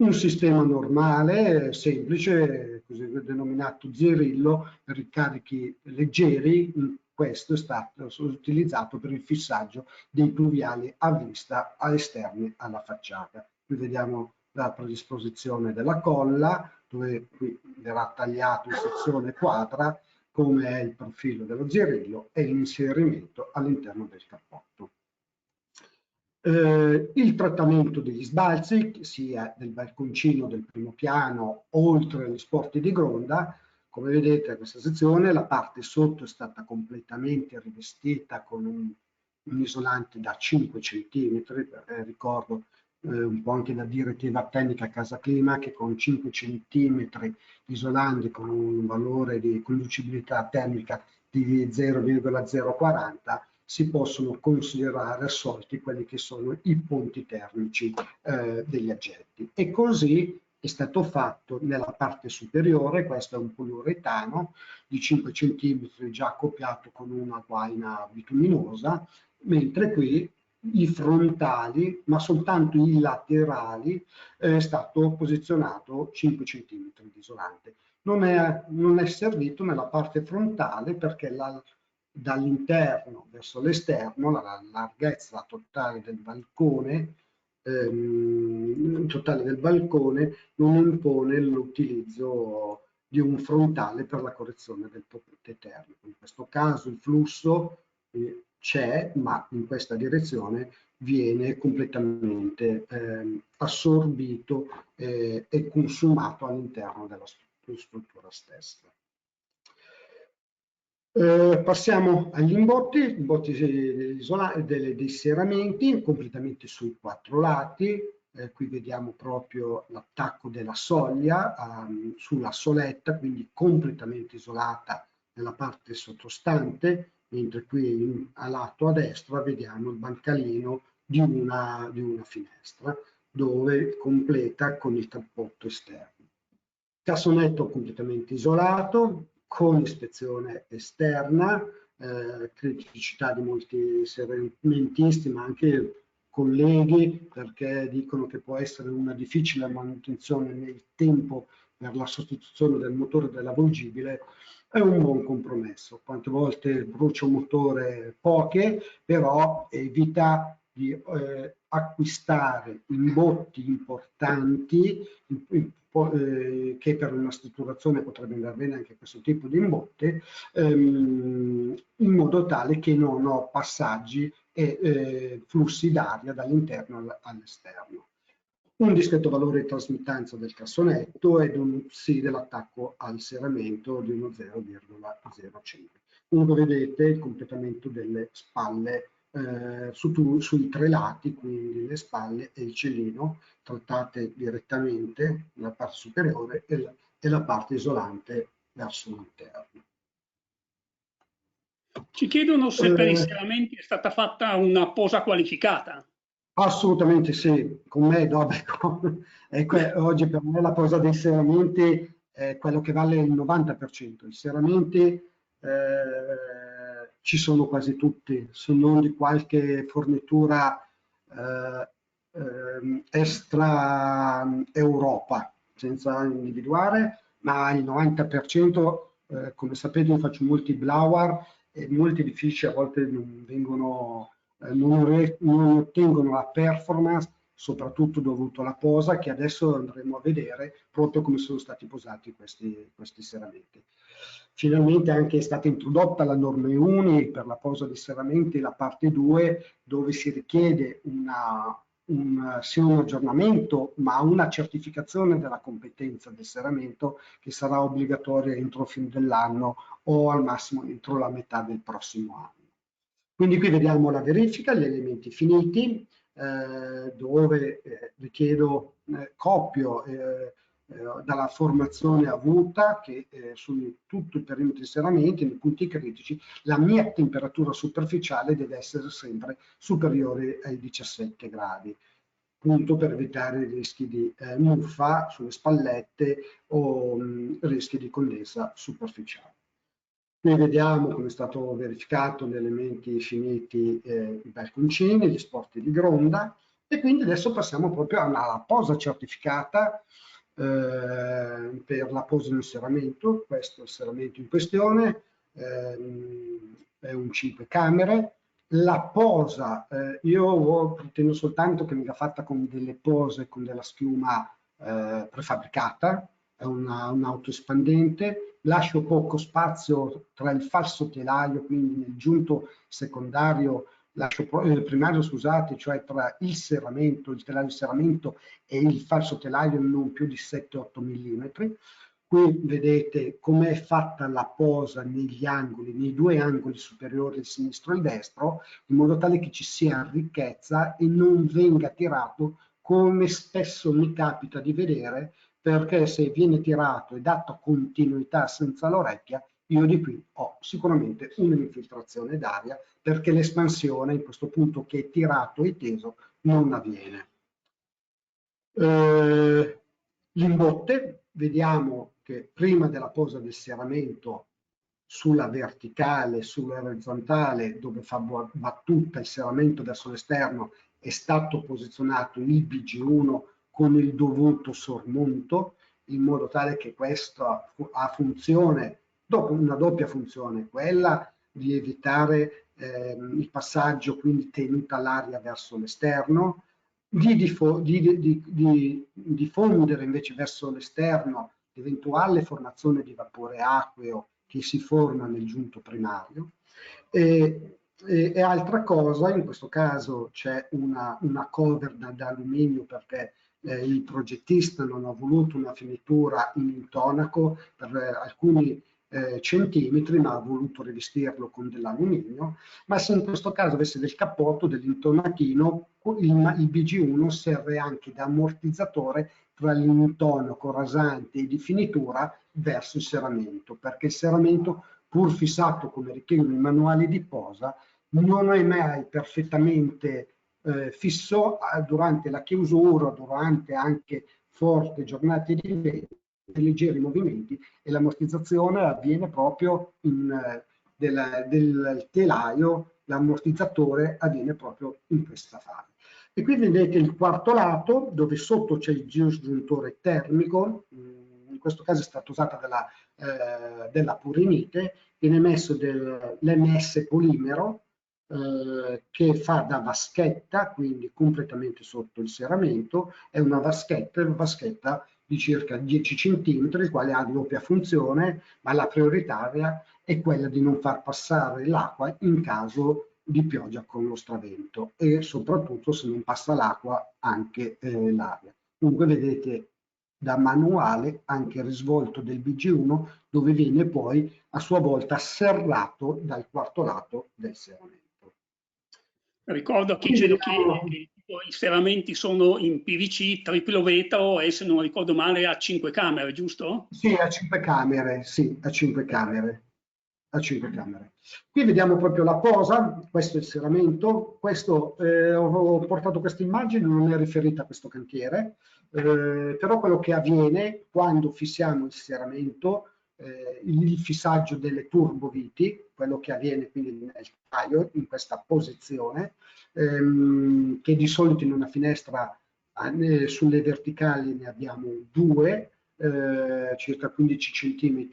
Un sistema normale, semplice, così denominato Zerillo, per ricarichi leggeri. Questo è stato utilizzato per il fissaggio dei pluviali a vista esterni alla facciata. Qui vediamo la predisposizione della colla, dove qui verrà tagliato in sezione quadra, come è il profilo dello Zerillo e l'inserimento all'interno del cappotto. Il trattamento degli sbalzi, sia del balconcino del primo piano, oltre agli sporti di gronda. Come vedete, a questa sezione la parte sotto è stata completamente rivestita con un isolante da 5 cm, ricordo un po' anche da direttiva tecnica Casa Clima, che con 5 cm isolante con un valore di conducibilità termica di 0,040 si possono considerare assolti quelli che sono i punti termici degli aggetti. E così è stato fatto nella parte superiore. Questo è un poliuretano di 5 cm già accoppiato con una guaina bituminosa, mentre qui i frontali, ma soltanto i laterali, è stato posizionato 5 cm di isolante. Non è servito nella parte frontale perché dall'interno verso l'esterno la larghezza totale del balcone non impone l'utilizzo di un frontale per la correzione del potente termico. In questo caso il flusso c'è, ma in questa direzione viene completamente assorbito e consumato all'interno della struttura stessa. Passiamo agli imbotti dei serramenti completamente sui 4 lati. Qui vediamo proprio l'attacco della soglia sulla soletta, quindi completamente isolata nella parte sottostante, mentre qui a lato a destra vediamo il bancalino di una finestra, dove completa con il cappotto esterno. Cassonetto completamente isolato, con ispezione esterna, criticità di molti serramentisti, ma anche colleghi, perché dicono che può essere una difficile manutenzione nel tempo per la sostituzione del motore dell'avvolgibile. È un buon compromesso. Quante volte brucia un motore? Poche, però evita di acquistare imbotti importanti che per una strutturazione potrebbe andare bene anche questo tipo di imbotte, in modo tale che non ho passaggi e flussi d'aria dall'interno all'esterno. Un discreto valore di trasmittanza del cassonetto ed un sì dell'attacco al serramento di uno 0,05. Comunque vedete il completamento delle spalle sui 3 lati, quindi le spalle e il cellino, trattate direttamente nella parte superiore e la parte isolante verso l'interno. Ci chiedono se per i serramenti è stata fatta una posa qualificata. Assolutamente sì, con me Dobeco. Oggi per me la posa dei serramenti è quello che vale il 90%. I serramenti ci sono quasi tutti, se non di qualche fornitura eh, extra Europa, senza individuare, ma il 90%, come sapete, io faccio molti blower e molti edifici a volte non vengono non ottengono la performance, soprattutto dovuto alla posa, che adesso andremo a vedere proprio come sono stati posati questi serramenti. Finalmente anche è stata introdotta la norma UNI per la posa dei serramenti, la parte 2, dove si richiede sia un aggiornamento, ma una certificazione della competenza del serramento che sarà obbligatoria entro fine dell'anno o al massimo entro la metà del prossimo anno. Quindi qui vediamo la verifica, gli elementi finiti, dove richiedo copio dalla formazione avuta che su tutto il perimetro di serramenti, nei punti critici, la mia temperatura superficiale deve essere sempre superiore ai 17 gradi, appunto per evitare rischi di muffa sulle spallette o rischi di condensa superficiale. Qui vediamo come è stato verificato gli elementi finiti, i balconcini, gli sporti di gronda, e quindi adesso passiamo proprio alla posa certificata per la posa in serramento. Questo è il serramento in questione, è un 5 camere. La posa, io pretendo soltanto che venga fatta con delle pose con della schiuma prefabbricata, è un autoespandente, lascio poco spazio tra il falso telaio, quindi nel giunto secondario, primario scusate, cioè tra il serramento, il telaio di serramento e il falso telaio non più di 7-8 mm. Qui vedete com'è fatta la posa negli angoli, nei due angoli superiori, il sinistro e il destro, in modo tale che ci sia ricchezza e non venga tirato come spesso mi capita di vedere, perché se viene tirato e dato continuità senza l'orecchia, io di qui ho sicuramente un'infiltrazione d'aria, perché l'espansione in questo punto che è tirato e teso non avviene. L'imbotte, vediamo che prima della posa del serramento sulla verticale, sulla orizzontale, dove fa battuta il serramento verso l'esterno, è stato posizionato il BG1 con il dovuto sormonto, in modo tale che questo ha funzione, dopo una doppia funzione, quella di evitare il passaggio, quindi tenuta l'aria verso l'esterno, di diffondere invece verso l'esterno l'eventuale formazione di vapore acqueo che si forma nel giunto primario. E altra cosa, in questo caso c'è una cover d'alluminio perché il progettista non ha voluto una finitura in intonaco per alcuni centimetri, ma ha voluto rivestirlo con dell'alluminio. Ma se in questo caso avesse del cappotto, dell'intonachino, il BG1 serve anche da ammortizzatore tra l'intonaco rasante e di finitura verso il serramento, perché il serramento, pur fissato come richiedono i manuali di posa, non è mai perfettamente fisso durante la chiusura, durante anche forti giornate di vento, leggeri movimenti, e l'ammortizzazione avviene proprio del telaio, l'ammortizzatore avviene proprio in questa fase. E qui vedete il quarto lato, dove sotto c'è il disgiuntore termico, in questo caso è stata usata della purinite, viene messo dell'MS polimero, che fa da vaschetta, quindi completamente sotto il serramento, è una vaschetta di circa 10 cm, il quale ha doppia funzione, ma la prioritaria è quella di non far passare l'acqua in caso di pioggia con lo stravento, e soprattutto se non passa l'acqua anche l'aria. Comunque vedete da manuale anche il risvolto del BG1, dove viene poi a sua volta serrato dal quarto lato del serramento. Ricordo a chi ce lo chiede che i serramenti sono in PVC triplo vetro e, se non ricordo male, a 5 camere, giusto? Sì, a 5 camere, sì, a 5 camere. a 5 camere. Qui vediamo proprio la posa, questo è il serramento, questo, ho portato questa immagine, non è riferita a questo cantiere, però quello che avviene quando fissiamo il serramento, il fissaggio delle turboviti, quello che avviene quindi nel taglio, in questa posizione, che di solito in una finestra sulle verticali ne abbiamo 2, circa 15 cm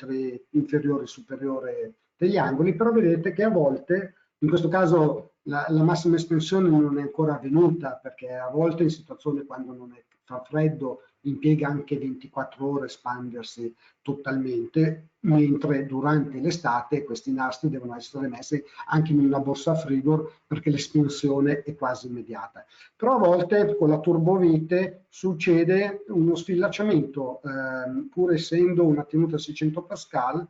inferiore e superiore degli angoli, però vedete che a volte, in questo caso la massima estensione non è ancora avvenuta, perché a volte in situazioni quando non fa freddo impiega anche 24 ore a espandersi totalmente, mentre durante l'estate questi nastri devono essere messi anche in una borsa frigo perché l'espansione è quasi immediata. Però a volte con la turbovite succede uno sfilacciamento, pur essendo una tenuta a 600 pascal,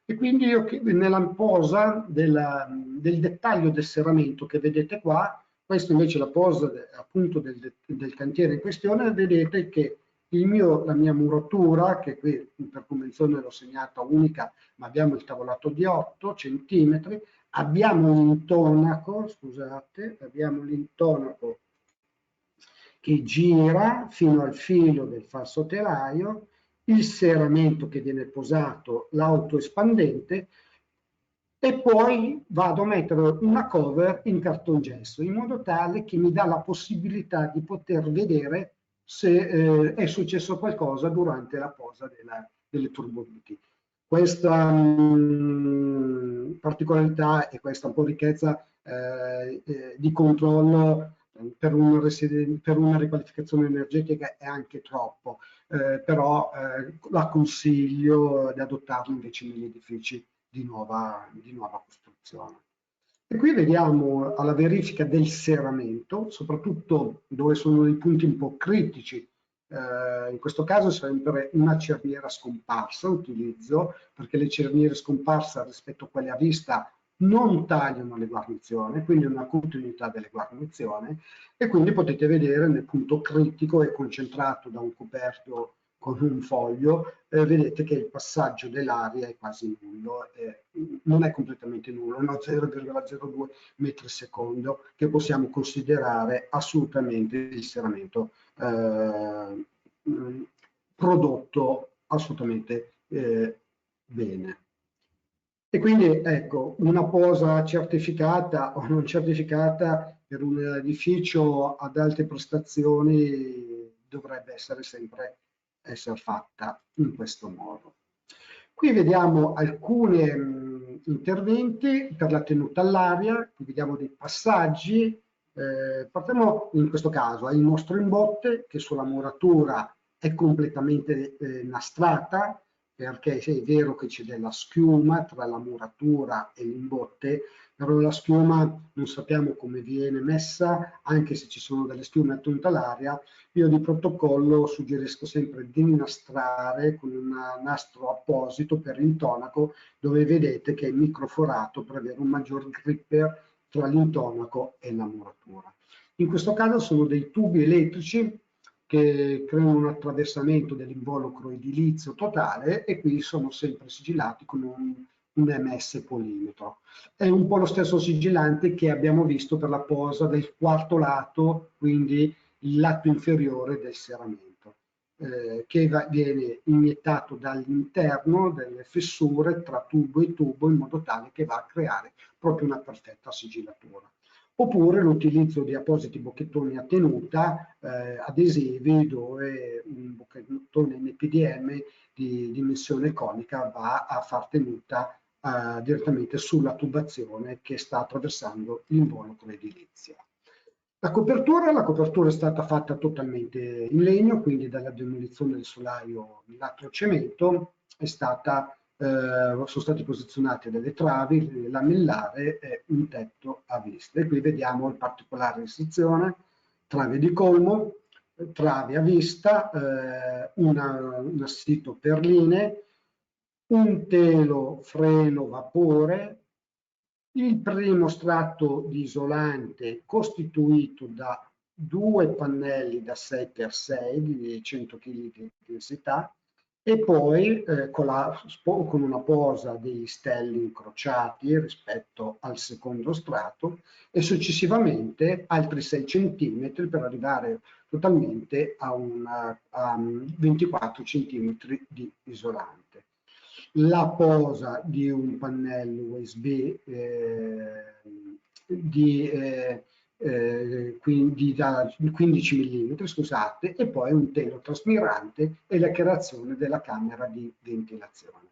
e quindi io nella posa del dettaglio del serramento che vedete qua, questa invece è la posa appunto del cantiere in questione, vedete che la mia muratura, che qui per convenzione l'ho segnata unica, ma abbiamo il tavolato di 8 cm, abbiamo l'intonaco, scusate, abbiamo l'intonaco che gira fino al filo del falso telaio, il serramento che viene posato, l'autoespandente, e poi vado a mettere una cover in cartongesso in modo tale che mi dà la possibilità di poter vedere se è successo qualcosa durante la posa delle turboviti. Questa particolarità e questa un po' ricchezza di controllo per una riqualificazione energetica è anche troppo, però la consiglio di adottarlo invece negli edifici di nuova costruzione. E qui vediamo alla verifica del serramento, soprattutto dove sono dei punti un po' critici. In questo caso sempre una cerniera scomparsa utilizzo, perché le cerniere scomparse rispetto a quelle a vista non tagliano le guarnizioni, quindi una continuità delle guarnizioni, e quindi potete vedere nel punto critico è concentrato da un coperto con un foglio, vedete che il passaggio dell'aria è quasi nullo, non è completamente nullo, è 0,02 metri secondo, che possiamo considerare assolutamente il serramento prodotto assolutamente bene. E quindi ecco, una posa certificata o non certificata per un edificio ad alte prestazioni dovrebbe essere sempre fatta in questo modo. Qui vediamo alcuni interventi per la tenuta all'aria, qui vediamo dei passaggi. Partiamo in questo caso al nostro imbotte che sulla muratura è completamente nastrata, perché è vero che c'è della schiuma tra la muratura e l'imbotte, però la schiuma non sappiamo come viene messa, anche se ci sono delle schiume a tutta l'aria. Io di protocollo suggerisco sempre di nastrare con un nastro apposito per l'intonaco, dove vedete che è microforato per avere un maggior gripper tra l'intonaco e la muratura. In questo caso sono dei tubi elettrici che creano un attraversamento dell'involucro edilizio totale e qui sono sempre sigillati con un MS polimetro. È un po' lo stesso sigillante che abbiamo visto per la posa del quarto lato, quindi il lato inferiore del serramento, che viene iniettato dall'interno delle fessure tra tubo e tubo in modo tale che va a creare proprio una perfetta sigillatura. Oppure l'utilizzo di appositi bocchettoni a tenuta adesivi, dove un bocchettone NPDM di dimensione conica va a far tenuta direttamente sulla tubazione che sta attraversando l'involucro edilizio. La copertura è stata fatta totalmente in legno, quindi dalla demolizione del solaio in lato cemento sono stati posizionati delle travi, lamellare e un tetto a vista. E qui vediamo il particolare istruzione, trave di colmo, travi a vista, un assito perline, un telo freno vapore, il primo strato di isolante costituito da 2 pannelli da 6x6 di 100 kg di intensità, e poi con una posa degli stelli incrociati rispetto al secondo strato e successivamente altri 6 cm per arrivare totalmente a 24 cm di isolante. La posa di un pannello USB quindi da 15 mm, scusate, e poi un telo trasmirante e la creazione della camera di ventilazione.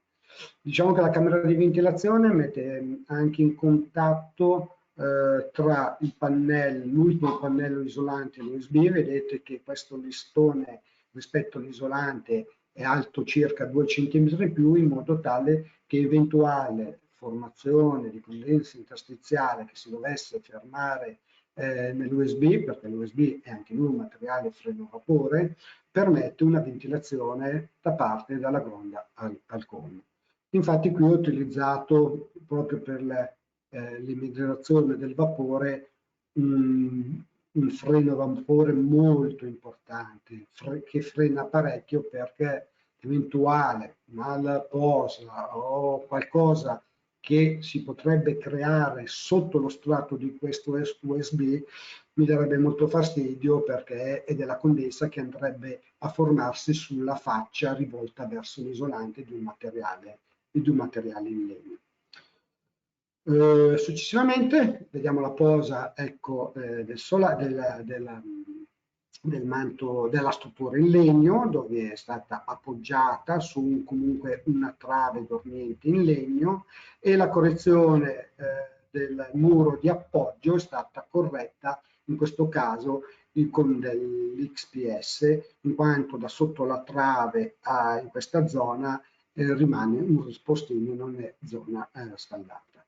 Diciamo che la camera di ventilazione mette anche in contatto tra il pannello, l'ultimo pannello isolante e l'USB. Vedete che questo listone rispetto all'isolante è alto circa 2 cm in più, in modo tale che eventuale formazione di condensa interstiziale che si dovesse fermare nell'USB, perché l'USB è anche lui un materiale freno vapore, permette una ventilazione da parte dalla gronda al cono. Infatti qui ho utilizzato proprio per l'immigrazione del vapore un freno vapore molto importante che frena parecchio, perché eventuale malposa o qualcosa che si potrebbe creare sotto lo strato di questo USB mi darebbe molto fastidio, perché è della condensa che andrebbe a formarsi sulla faccia rivolta verso l'isolante di un materiale in legno. Successivamente vediamo la posa, ecco, del manto, della struttura in legno, dove è stata appoggiata su comunque una trave dormiente in legno, e la correzione del muro di appoggio è stata corretta in questo caso con dell'XPS, in quanto da sotto la trave in questa zona rimane un rispostino, non è zona scaldata.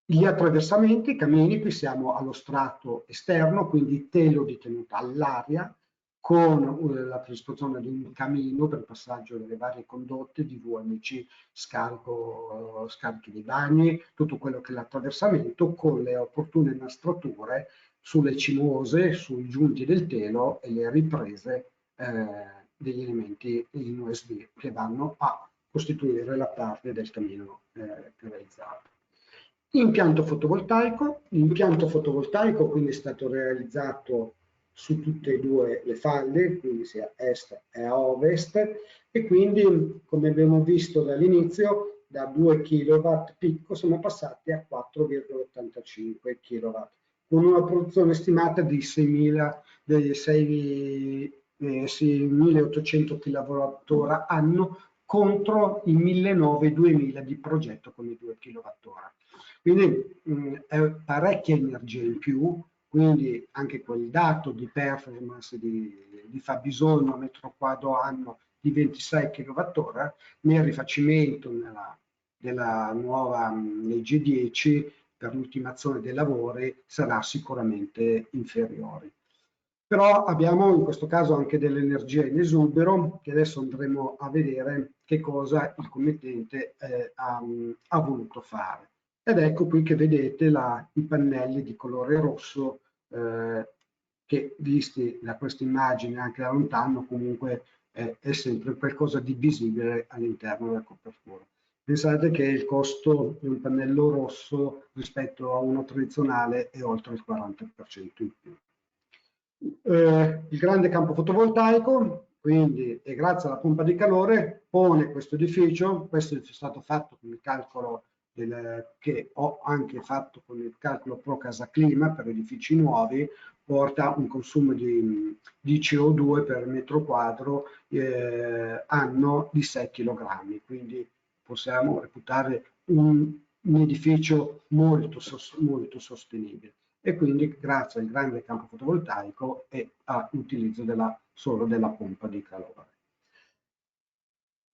Gli attraversamenti, i camini, qui siamo allo strato esterno, quindi telo di tenuta all'aria, con la predisposizione di un camino per il passaggio delle varie condotte di VMC, scarichi di bagni, tutto quello che è l'attraversamento, con le opportune nastrature sulle cimose, sui giunti del telo e le riprese degli elementi in USB che vanno a costituire la parte del camino realizzato. L'impianto fotovoltaico quindi è stato realizzato su tutte e due le falle, quindi sia a est e a ovest, e quindi, come abbiamo visto dall'inizio, da 2 kW picco siamo passati a 4,85 kW, con una produzione stimata di 6.800 kWh anno contro i 1.900-2.000 di progetto con i 2 kWh. Quindi è parecchia energia in più, quindi anche quel dato di performance di fabbisogno metro quadro anno di 26 kWh nel rifacimento della nuova legge 10 per l'ultimazione dei lavori sarà sicuramente inferiore. Però abbiamo in questo caso anche dell'energia in esubero, che adesso andremo a vedere che cosa il committente ha voluto fare. Ed ecco qui che vedete i pannelli di colore rosso che, visti da questa immagine anche da lontano, comunque è sempre qualcosa di visibile all'interno della copertura. Pensate che il costo di un pannello rosso rispetto a uno tradizionale è oltre il 40% in più. Il grande campo fotovoltaico, quindi, e grazie alla pompa di calore, pone questo edificio. Questo è stato fatto con il calcolo che ho anche fatto con il calcolo Pro Casa Clima per edifici nuovi, porta un consumo di CO2 per metro quadro anno di 6 kg, quindi possiamo reputare un edificio molto sostenibile. E quindi grazie al grande campo fotovoltaico e all'utilizzo solo della pompa di calore.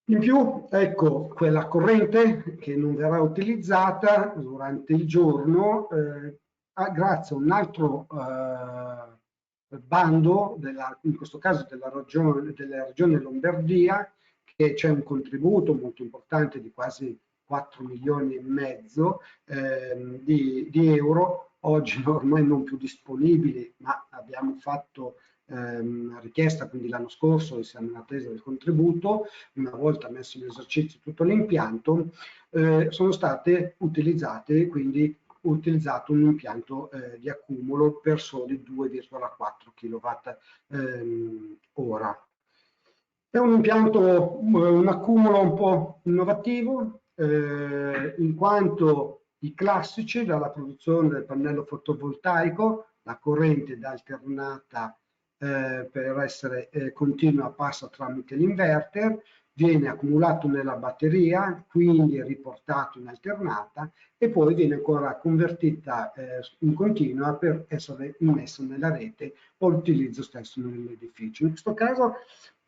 In più, ecco, quella corrente che non verrà utilizzata durante il giorno, grazie a un altro bando, in questo caso della regione Lombardia, che c'è un contributo molto importante di quasi 4,5 milioni di euro, oggi ormai non più disponibili, ma abbiamo fatto richiesta, quindi l'anno scorso, e siamo in attesa del contributo. Una volta messo in esercizio tutto l'impianto, sono state utilizzate, quindi utilizzato un impianto di accumulo per soli 2,4 kWh ora. È un impianto, un accumulo un po' innovativo, in quanto i classici, dalla produzione del pannello fotovoltaico, la corrente ed alternata per essere continua passa tramite l'inverter, viene accumulato nella batteria, quindi riportato in alternata e poi viene ancora convertita in continua per essere immesso nella rete o l'utilizzo stesso nell'edificio. In questo caso,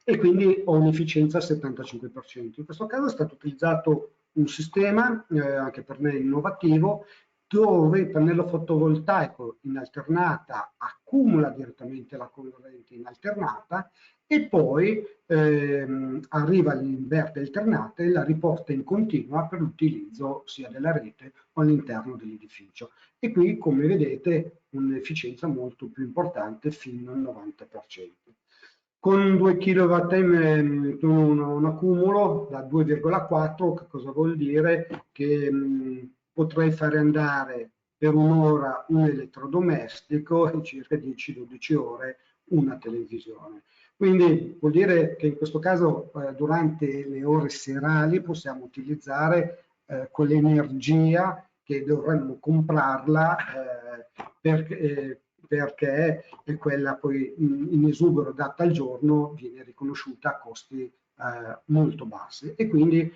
e quindi ho un'efficienza al 75%. In questo caso è stato utilizzato un sistema, anche per me innovativo, dove il pannello fotovoltaico in alternata accumula direttamente la corrente in alternata e poi arriva all'inverter alternata e la riporta in continua per l'utilizzo sia della rete o all'interno dell'edificio. E qui, come vedete, un'efficienza molto più importante, fino al 90%. Con 2 kW un accumulo da 2,4, che cosa vuol dire? Che potrei fare andare per un'ora un elettrodomestico e circa 10-12 ore una televisione. Quindi vuol dire che in questo caso durante le ore serali possiamo utilizzare quell'energia che dovremmo comprarla perché è quella poi in esubero data al giorno viene riconosciuta a costi molto bassi e quindi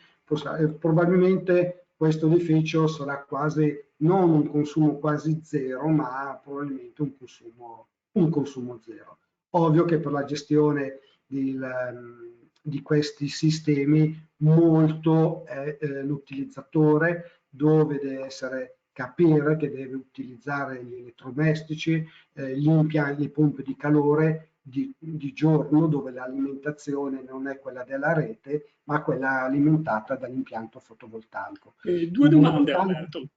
probabilmente questo edificio sarà quasi non un consumo quasi zero, ma probabilmente un consumo zero. Ovvio che per la gestione di questi sistemi molto è l'utilizzatore, dove deve essere capire che deve utilizzare gli elettrodomestici, gli impianti, le pompe di calore di giorno, dove l'alimentazione non è quella della rete, ma quella alimentata dall'impianto fotovoltaico. Due domande, Alberto.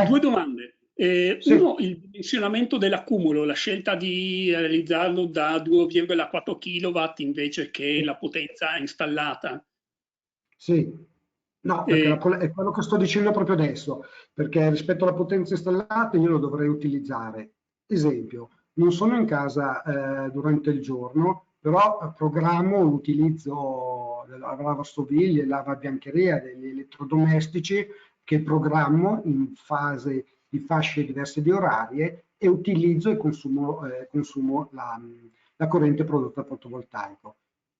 Due domande. Sì. Uno, il dimensionamento dell'accumulo, la scelta di realizzarlo da 2,4 kW invece che la potenza installata. Sì, no, perché è quello che sto dicendo proprio adesso, perché rispetto alla potenza installata io lo dovrei utilizzare. Esempio, non sono in casa durante il giorno, però programmo l'utilizzo della lavastoviglie, lavabiancheria, degli elettrodomestici che programmo in fasce diverse di orarie e utilizzo e consumo la corrente prodotta dal fotovoltaico.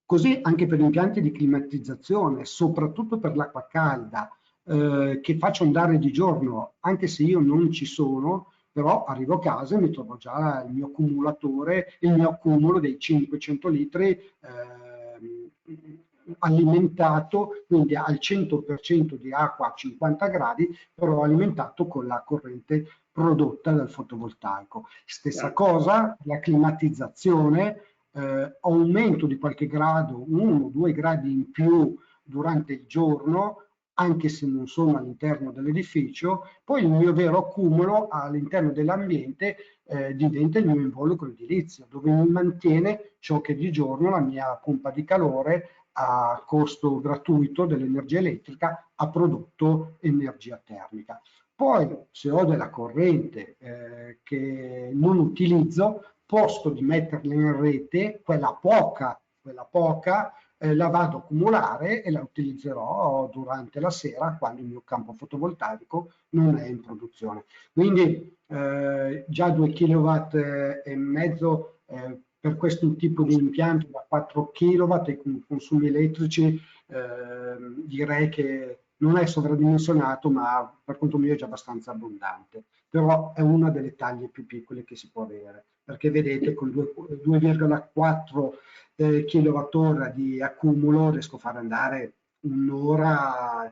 Così anche per impianti di climatizzazione, soprattutto per l'acqua calda, che faccio andare di giorno, anche se io non ci sono, però arrivo a casa e mi trovo già il mio accumulatore, il mio accumulo dei 500 litri alimentato, quindi al 100% di acqua a 50 gradi, però alimentato con la corrente prodotta dal fotovoltaico. Stessa cosa, la climatizzazione, aumento di qualche grado, 1-2 gradi in più durante il giorno, anche se non sono all'interno dell'edificio, poi il mio vero accumulo all'interno dell'ambiente diventa il mio involucro edilizio, dove mi mantiene ciò che di giorno la mia pompa di calore a costo gratuito dell'energia elettrica ha prodotto energia termica. Poi se ho della corrente che non utilizzo, posto di metterla in rete, quella poca la vado a accumulare e la utilizzerò durante la sera quando il mio campo fotovoltaico non è in produzione. Quindi già 2 kW e mezzo per questo tipo di impianto da 4 kW e con consumi elettrici direi che non è sovradimensionato, ma per conto mio è già abbastanza abbondante. Però è una delle taglie più piccole che si può avere, perché vedete con 2,4 kWh di accumulo riesco a far andare un'ora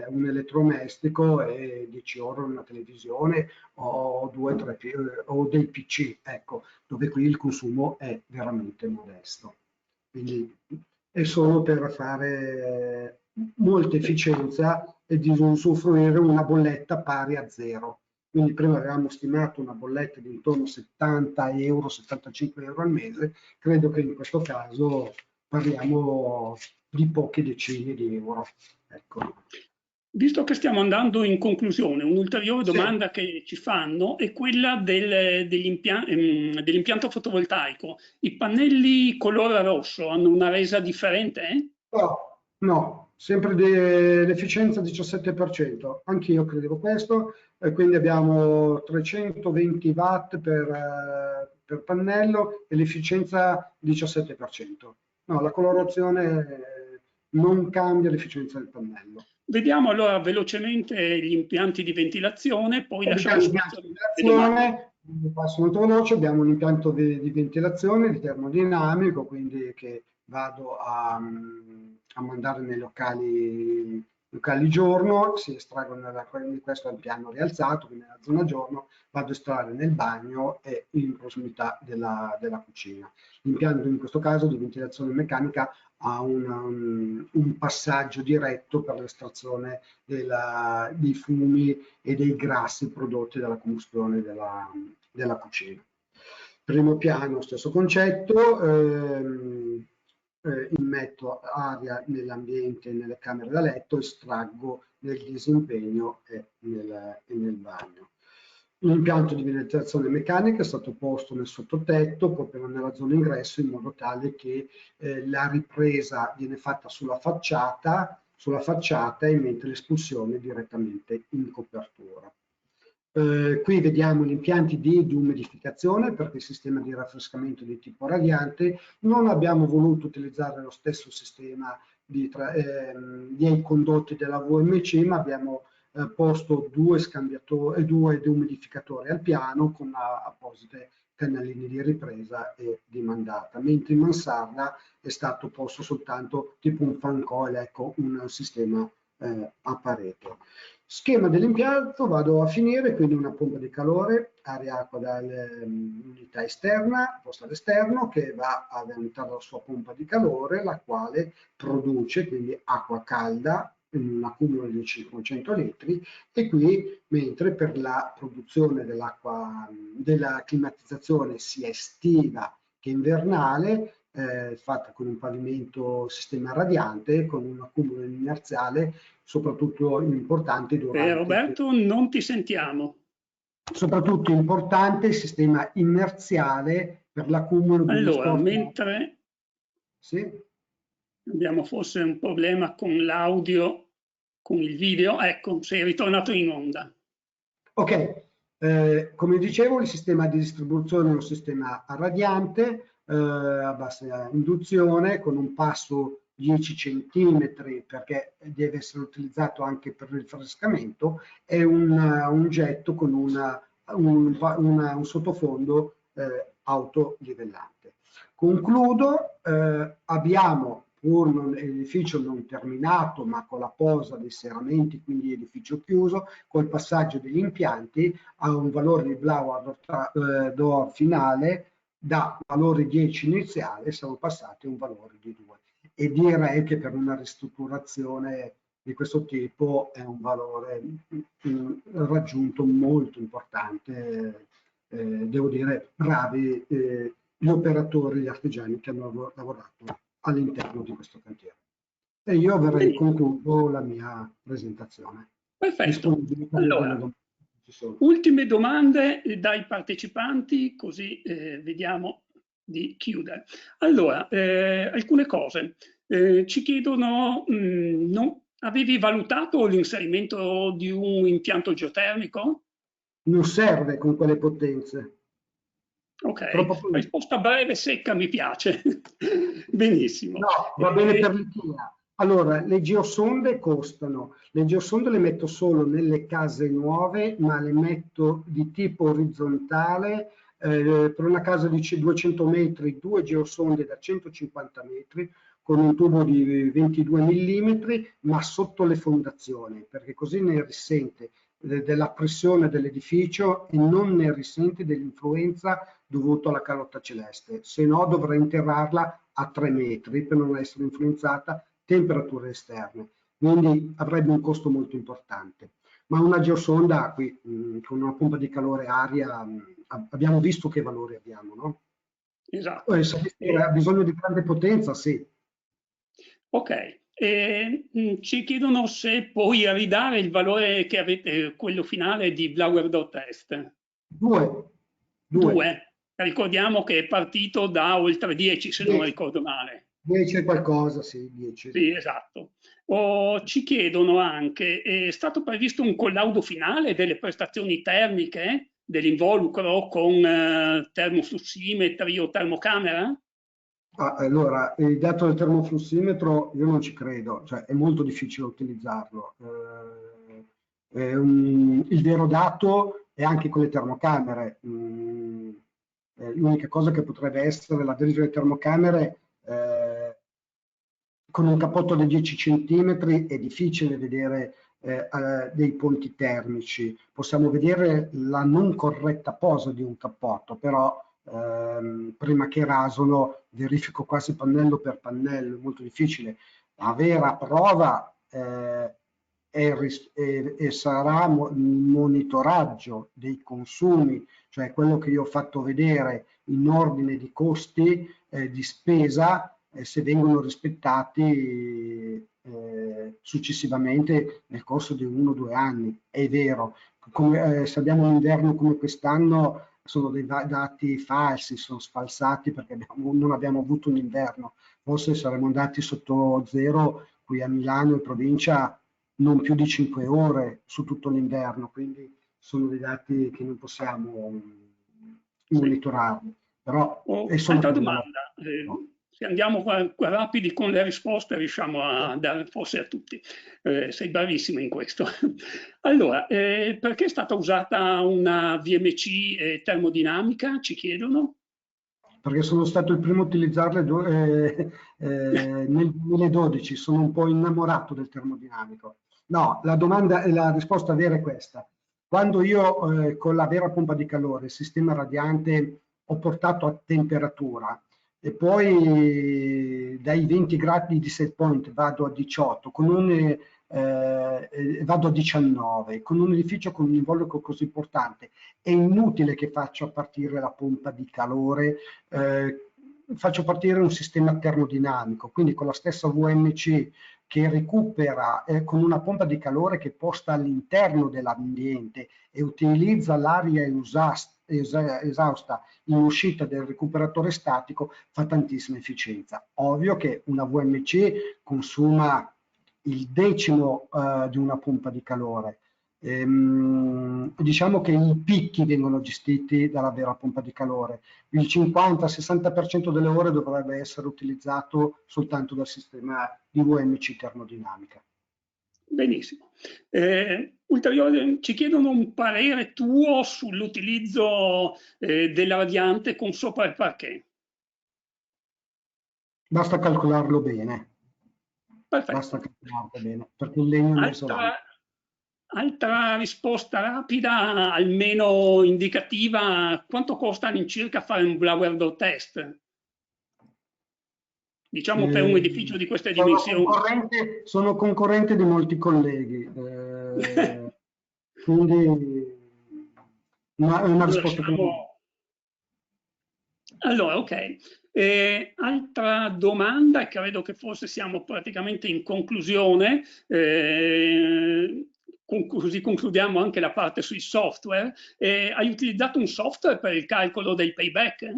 un elettrodomestico e 10 ore una televisione o 2-3 o dei PC, ecco, dove qui il consumo è veramente modesto. Quindi è solo per fare molta efficienza e di usufruire una bolletta pari a zero. quindi prima avevamo stimato una bolletta di intorno a 70 euro, 75 euro al mese, credo che in questo caso parliamo di poche decine di euro. Ecco. Visto che stiamo andando in conclusione, un'ulteriore Sì. domanda che ci fanno è quella dell'impianto fotovoltaico. I pannelli color rosso hanno una resa differente? No, no, sempre l'efficienza 17%, anch'io credevo questo, quindi abbiamo 320 watt per pannello e l'efficienza 17%. No, la colorazione non cambia l'efficienza del pannello. Vediamo allora velocemente gli impianti di ventilazione, poi lasciamo spazio alle domande. Passo molto veloce, abbiamo un impianto di ventilazione, di termodinamico, quindi che vado a mandare nei locali giorno, si estraggono questo è il piano rialzato, quindi nella zona giorno, vado a estrarre nel bagno e in prossimità della cucina. L'impianto in questo caso di ventilazione meccanica ha un passaggio diretto per l'estrazione dei fumi e dei grassi prodotti dalla combustione della cucina. Primo piano, stesso concetto, immetto aria nell'ambiente, nelle camere da letto, estraggo nel disimpegno e nel bagno. L'impianto di ventilazione meccanica è stato posto nel sottotetto, proprio nella zona ingresso, in modo tale che la ripresa viene fatta sulla facciata e mentre l'espulsione direttamente in copertura. Qui vediamo gli impianti di umidificazione, perché il sistema di raffrescamento di tipo radiante. Non abbiamo voluto utilizzare lo stesso sistema dei condotti della VMC, ma abbiamo posto due deumidificatori al piano con apposite canalini di ripresa e di mandata, mentre in mansarda è stato posto soltanto tipo un fan coil, ecco, un sistema a parete. Schema dell'impianto, vado a finire, quindi una pompa di calore, aria-acqua dall'unità esterna, posta all'esterno, che va ad alimentare la sua pompa di calore, la quale produce quindi acqua calda in un accumulo di 500 litri, e qui mentre per la produzione dell'acqua, della climatizzazione sia estiva che invernale, fatta con un pavimento sistema radiante, con un accumulo inerziale soprattutto importante durante... Roberto, non ti sentiamo. Soprattutto importante il sistema inerziale per l'accumulo di uno Allora, scorcio... mentre Sì? abbiamo forse un problema con l'audio, con il video, ecco, sei ritornato in onda. Ok, come dicevo, il sistema di distribuzione è un sistema a radiante, a bassa induzione, con un passo 10 cm perché deve essere utilizzato anche per il rinfrescamento, e un getto con un sottofondo autolivellante. Concludo, abbiamo pur l'edificio non terminato, ma con la posa dei serramenti, quindi edificio chiuso, col passaggio degli impianti a un valore di Blauer finale, da valore 10 iniziale siamo passati a un valore di 2. E direi che per una ristrutturazione di questo tipo è un valore raggiunto molto importante. Devo dire, bravi gli operatori, gli artigiani che hanno lavorato all'interno di questo cantiere. E io avrei concluso la mia presentazione. Perfetto. Allora, ultime domande dai partecipanti, così vediamo di chiudere. Allora, alcune cose. Ci chiedono, avevi valutato l'inserimento di un impianto geotermico? Non serve con quelle potenze. Ok, risposta breve, secca, mi piace. Benissimo. No, va bene per l'IKEA. Allora, le geosonde costano. Le geosonde le metto solo nelle case nuove, ma le metto di tipo orizzontale. Per una casa di 200 metri, 2 geosonde da 150 metri, con un tubo di 22 mm, ma sotto le fondazioni, perché così ne risente della pressione dell'edificio e non ne risente dell'influenza dovuta alla calotta celeste. Se no dovrei interrarla a 3 metri per non essere influenzata temperature esterne. Quindi avrebbe un costo molto importante. ma una geosonda qui con una pompa di calore aria abbiamo visto che valori abbiamo, no? Esatto. Se ha bisogno di grande potenza, sì. Ok, ci chiedono se puoi ridare il valore che avete, quello finale di Blauer.est. Due. 2. Ricordiamo che è partito da oltre 10, se non 10. ricordo male. 10 e qualcosa, sì, 10. Sì, esatto. Ci chiedono anche, è stato previsto un collaudo finale delle prestazioni termiche dell'involucro con termoflussimetri o termocamera? Allora, il dato del termoflussimetro io non ci credo, cioè è molto difficile utilizzarlo. Il vero dato è anche con le termocamere. L'unica cosa che potrebbe essere la verifica delle termocamere con un cappotto da 10 cm è difficile vedere dei ponti termici. Possiamo vedere la non corretta posa di un cappotto, però prima che rasono verifico quasi pannello per pannello, è molto difficile. La vera prova sarà monitoraggio dei consumi, cioè quello che io ho fatto vedere in ordine di costi di spesa, se vengono rispettati successivamente nel corso di 1 o 2 anni. È vero, se abbiamo un inverno come quest'anno sono dei dati falsi, sono sfalsati perché non abbiamo avuto un inverno, forse saremmo andati sotto zero qui a Milano in provincia non più di 5 ore su tutto l'inverno, quindi sono dei dati che non possiamo monitorare. Però è solo Altra quello. domanda, se andiamo rapidi con le risposte riusciamo a dare forse a tutti, sei bravissimo in questo. Allora, perché è stata usata una VMC termodinamica, ci chiedono? Perché sono stato il primo a utilizzarle nel 2012, sono un po' innamorato del termodinamico. No, la risposta vera è questa. Quando io con la vera pompa di calore, il sistema radiante, ho portato a temperatura e poi dai 20 gradi di set point vado a 18, vado a 19, con un edificio con un involucro così importante, è inutile che faccia partire la pompa di calore, faccio partire un sistema termodinamico, quindi con la stessa VMC che recupera con una pompa di calore che posta all'interno dell'ambiente e utilizza l'aria esausta in uscita del recuperatore statico, fa tantissima efficienza. Ovvio che una VMC consuma il decimo di una pompa di calore. Diciamo che i picchi vengono gestiti dalla vera pompa di calore. Il 50-60% delle ore dovrebbe essere utilizzato soltanto dal sistema di VMC termodinamica. Benissimo. Ci chiedono un parere tuo sull'utilizzo della radiante con sopra il parquet. Basta calcolarlo bene. Basta Perfetto. calcolarlo bene, perché il legno è isolante. Altra risposta rapida, almeno indicativa, quanto costa all'incirca fare un blower door test? Diciamo per un edificio di queste dimensioni. Sono concorrente di molti colleghi, quindi è una risposta che non... Allora, ok. Altra domanda, credo che forse siamo praticamente in conclusione, così concludiamo anche la parte sui software. Hai utilizzato un software per il calcolo dei payback?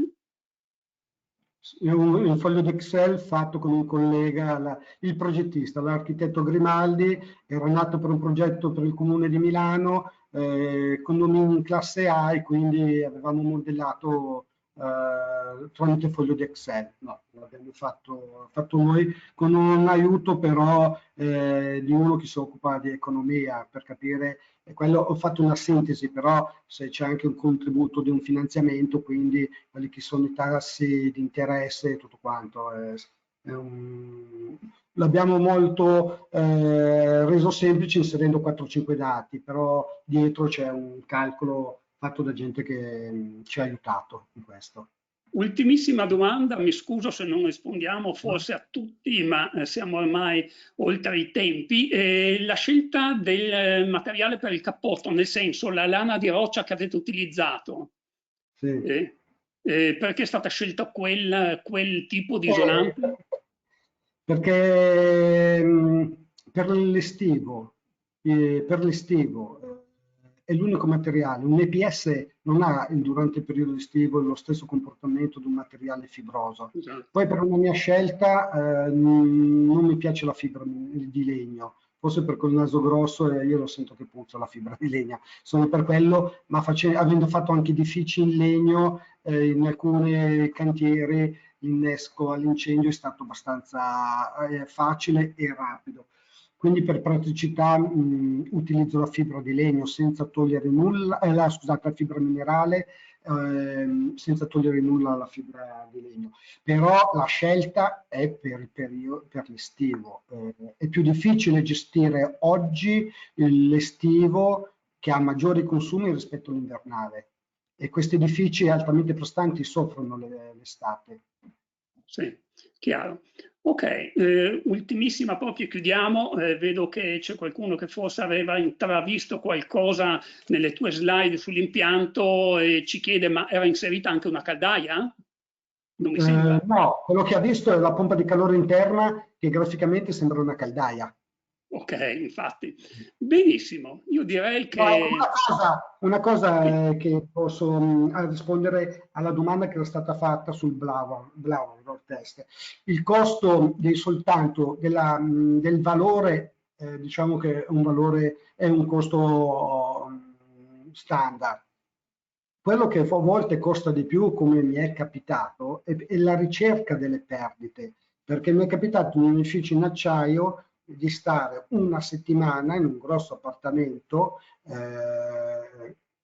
Un foglio d'Excel fatto con un collega, il progettista, l'architetto Grimaldi, era nato per un progetto per il comune di Milano, condomini in classe A, e quindi avevamo modellato tramite foglio di Excel. No, l'abbiamo fatto noi con un aiuto però di uno che si occupa di economia, per capire. Quello, ho fatto una sintesi, però se c'è anche un contributo di un finanziamento, quindi quelli che sono i tassi di interesse e tutto quanto. L'abbiamo molto reso semplice inserendo 4-5 dati, però dietro c'è un calcolo fatto da gente che ci ha aiutato in questo. Ultimissima domanda, mi scuso se non rispondiamo forse a tutti, ma siamo ormai oltre i tempi. La scelta del materiale per il cappotto, nel senso la lana di roccia che avete utilizzato, Sì. perché è stata scelta quel tipo di isolante? Perché per l'estivo è l'unico materiale. Un EPS non ha durante il periodo estivo lo stesso comportamento di un materiale fibroso. Esatto. Poi per una mia scelta non mi piace la fibra di legno, forse perché ho il naso grosso e io lo sento che puzza la fibra di legno. Sono per quello, ma avendo fatto anche edifici in legno, in alcuni cantieri l'innesco all'incendio è stato abbastanza facile e rapido. Quindi per praticità utilizzo la fibra di legno senza togliere nulla, scusate, la fibra minerale senza togliere nulla alla fibra di legno. Però la scelta è per il periodo, per l'estivo. È più difficile gestire oggi l'estivo che ha maggiori consumi rispetto all'invernale e questi edifici altamente prestanti soffrono l'estate. Sì, chiaro. Ok, ultimissima proprio chiudiamo. Vedo che c'è qualcuno che forse aveva intravisto qualcosa nelle tue slide sull'impianto e ci chiede: ma era inserita anche una caldaia? Non mi sembra. No, quello che ha visto è la pompa di calore interna che graficamente sembra una caldaia. Ok, infatti. Benissimo, io direi No, ecco, che... una cosa Sì, che posso rispondere alla domanda che era stata fatta sul Blauer test. Il costo soltanto del valore, diciamo che è un costo standard. Quello che a volte costa di più, come mi è capitato, è la ricerca delle perdite, perché mi è capitato in un edificio in acciaio di stare una settimana in un grosso appartamento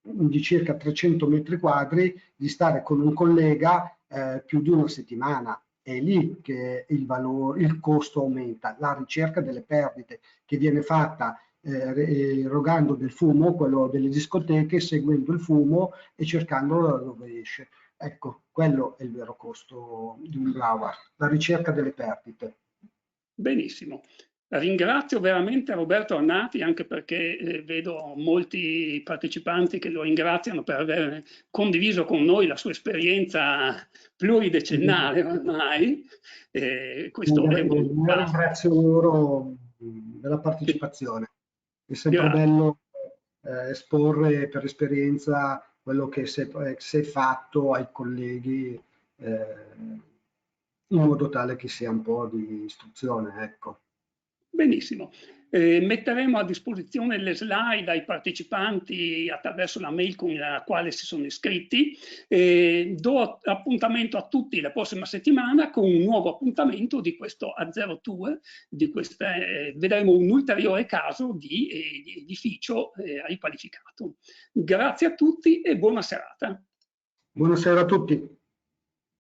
di circa 300 metri quadri, di stare con un collega più di una settimana. È lì che il costo aumenta, la ricerca delle perdite che viene fatta erogando del fumo, quello delle discoteche, seguendo il fumo e cercandolo da dove esce. Ecco, quello è il vero costo di un Blauer, la ricerca delle perdite. benissimo. Ringrazio veramente Roberto Arnati anche perché vedo molti partecipanti che lo ringraziano per aver condiviso con noi la sua esperienza pluridecennale ormai. Questo è molto Io ringrazio loro della partecipazione. È sempre grazie. bello esporre per esperienza quello che si è fatto ai colleghi in modo tale che sia un po' di istruzione, ecco. Benissimo. Metteremo a disposizione le slide ai partecipanti attraverso la mail con la quale si sono iscritti. Do appuntamento a tutti la prossima settimana con un nuovo appuntamento di questo A0 Tour, vedremo un ulteriore caso di edificio riqualificato. Grazie a tutti e buona serata. Buonasera a tutti.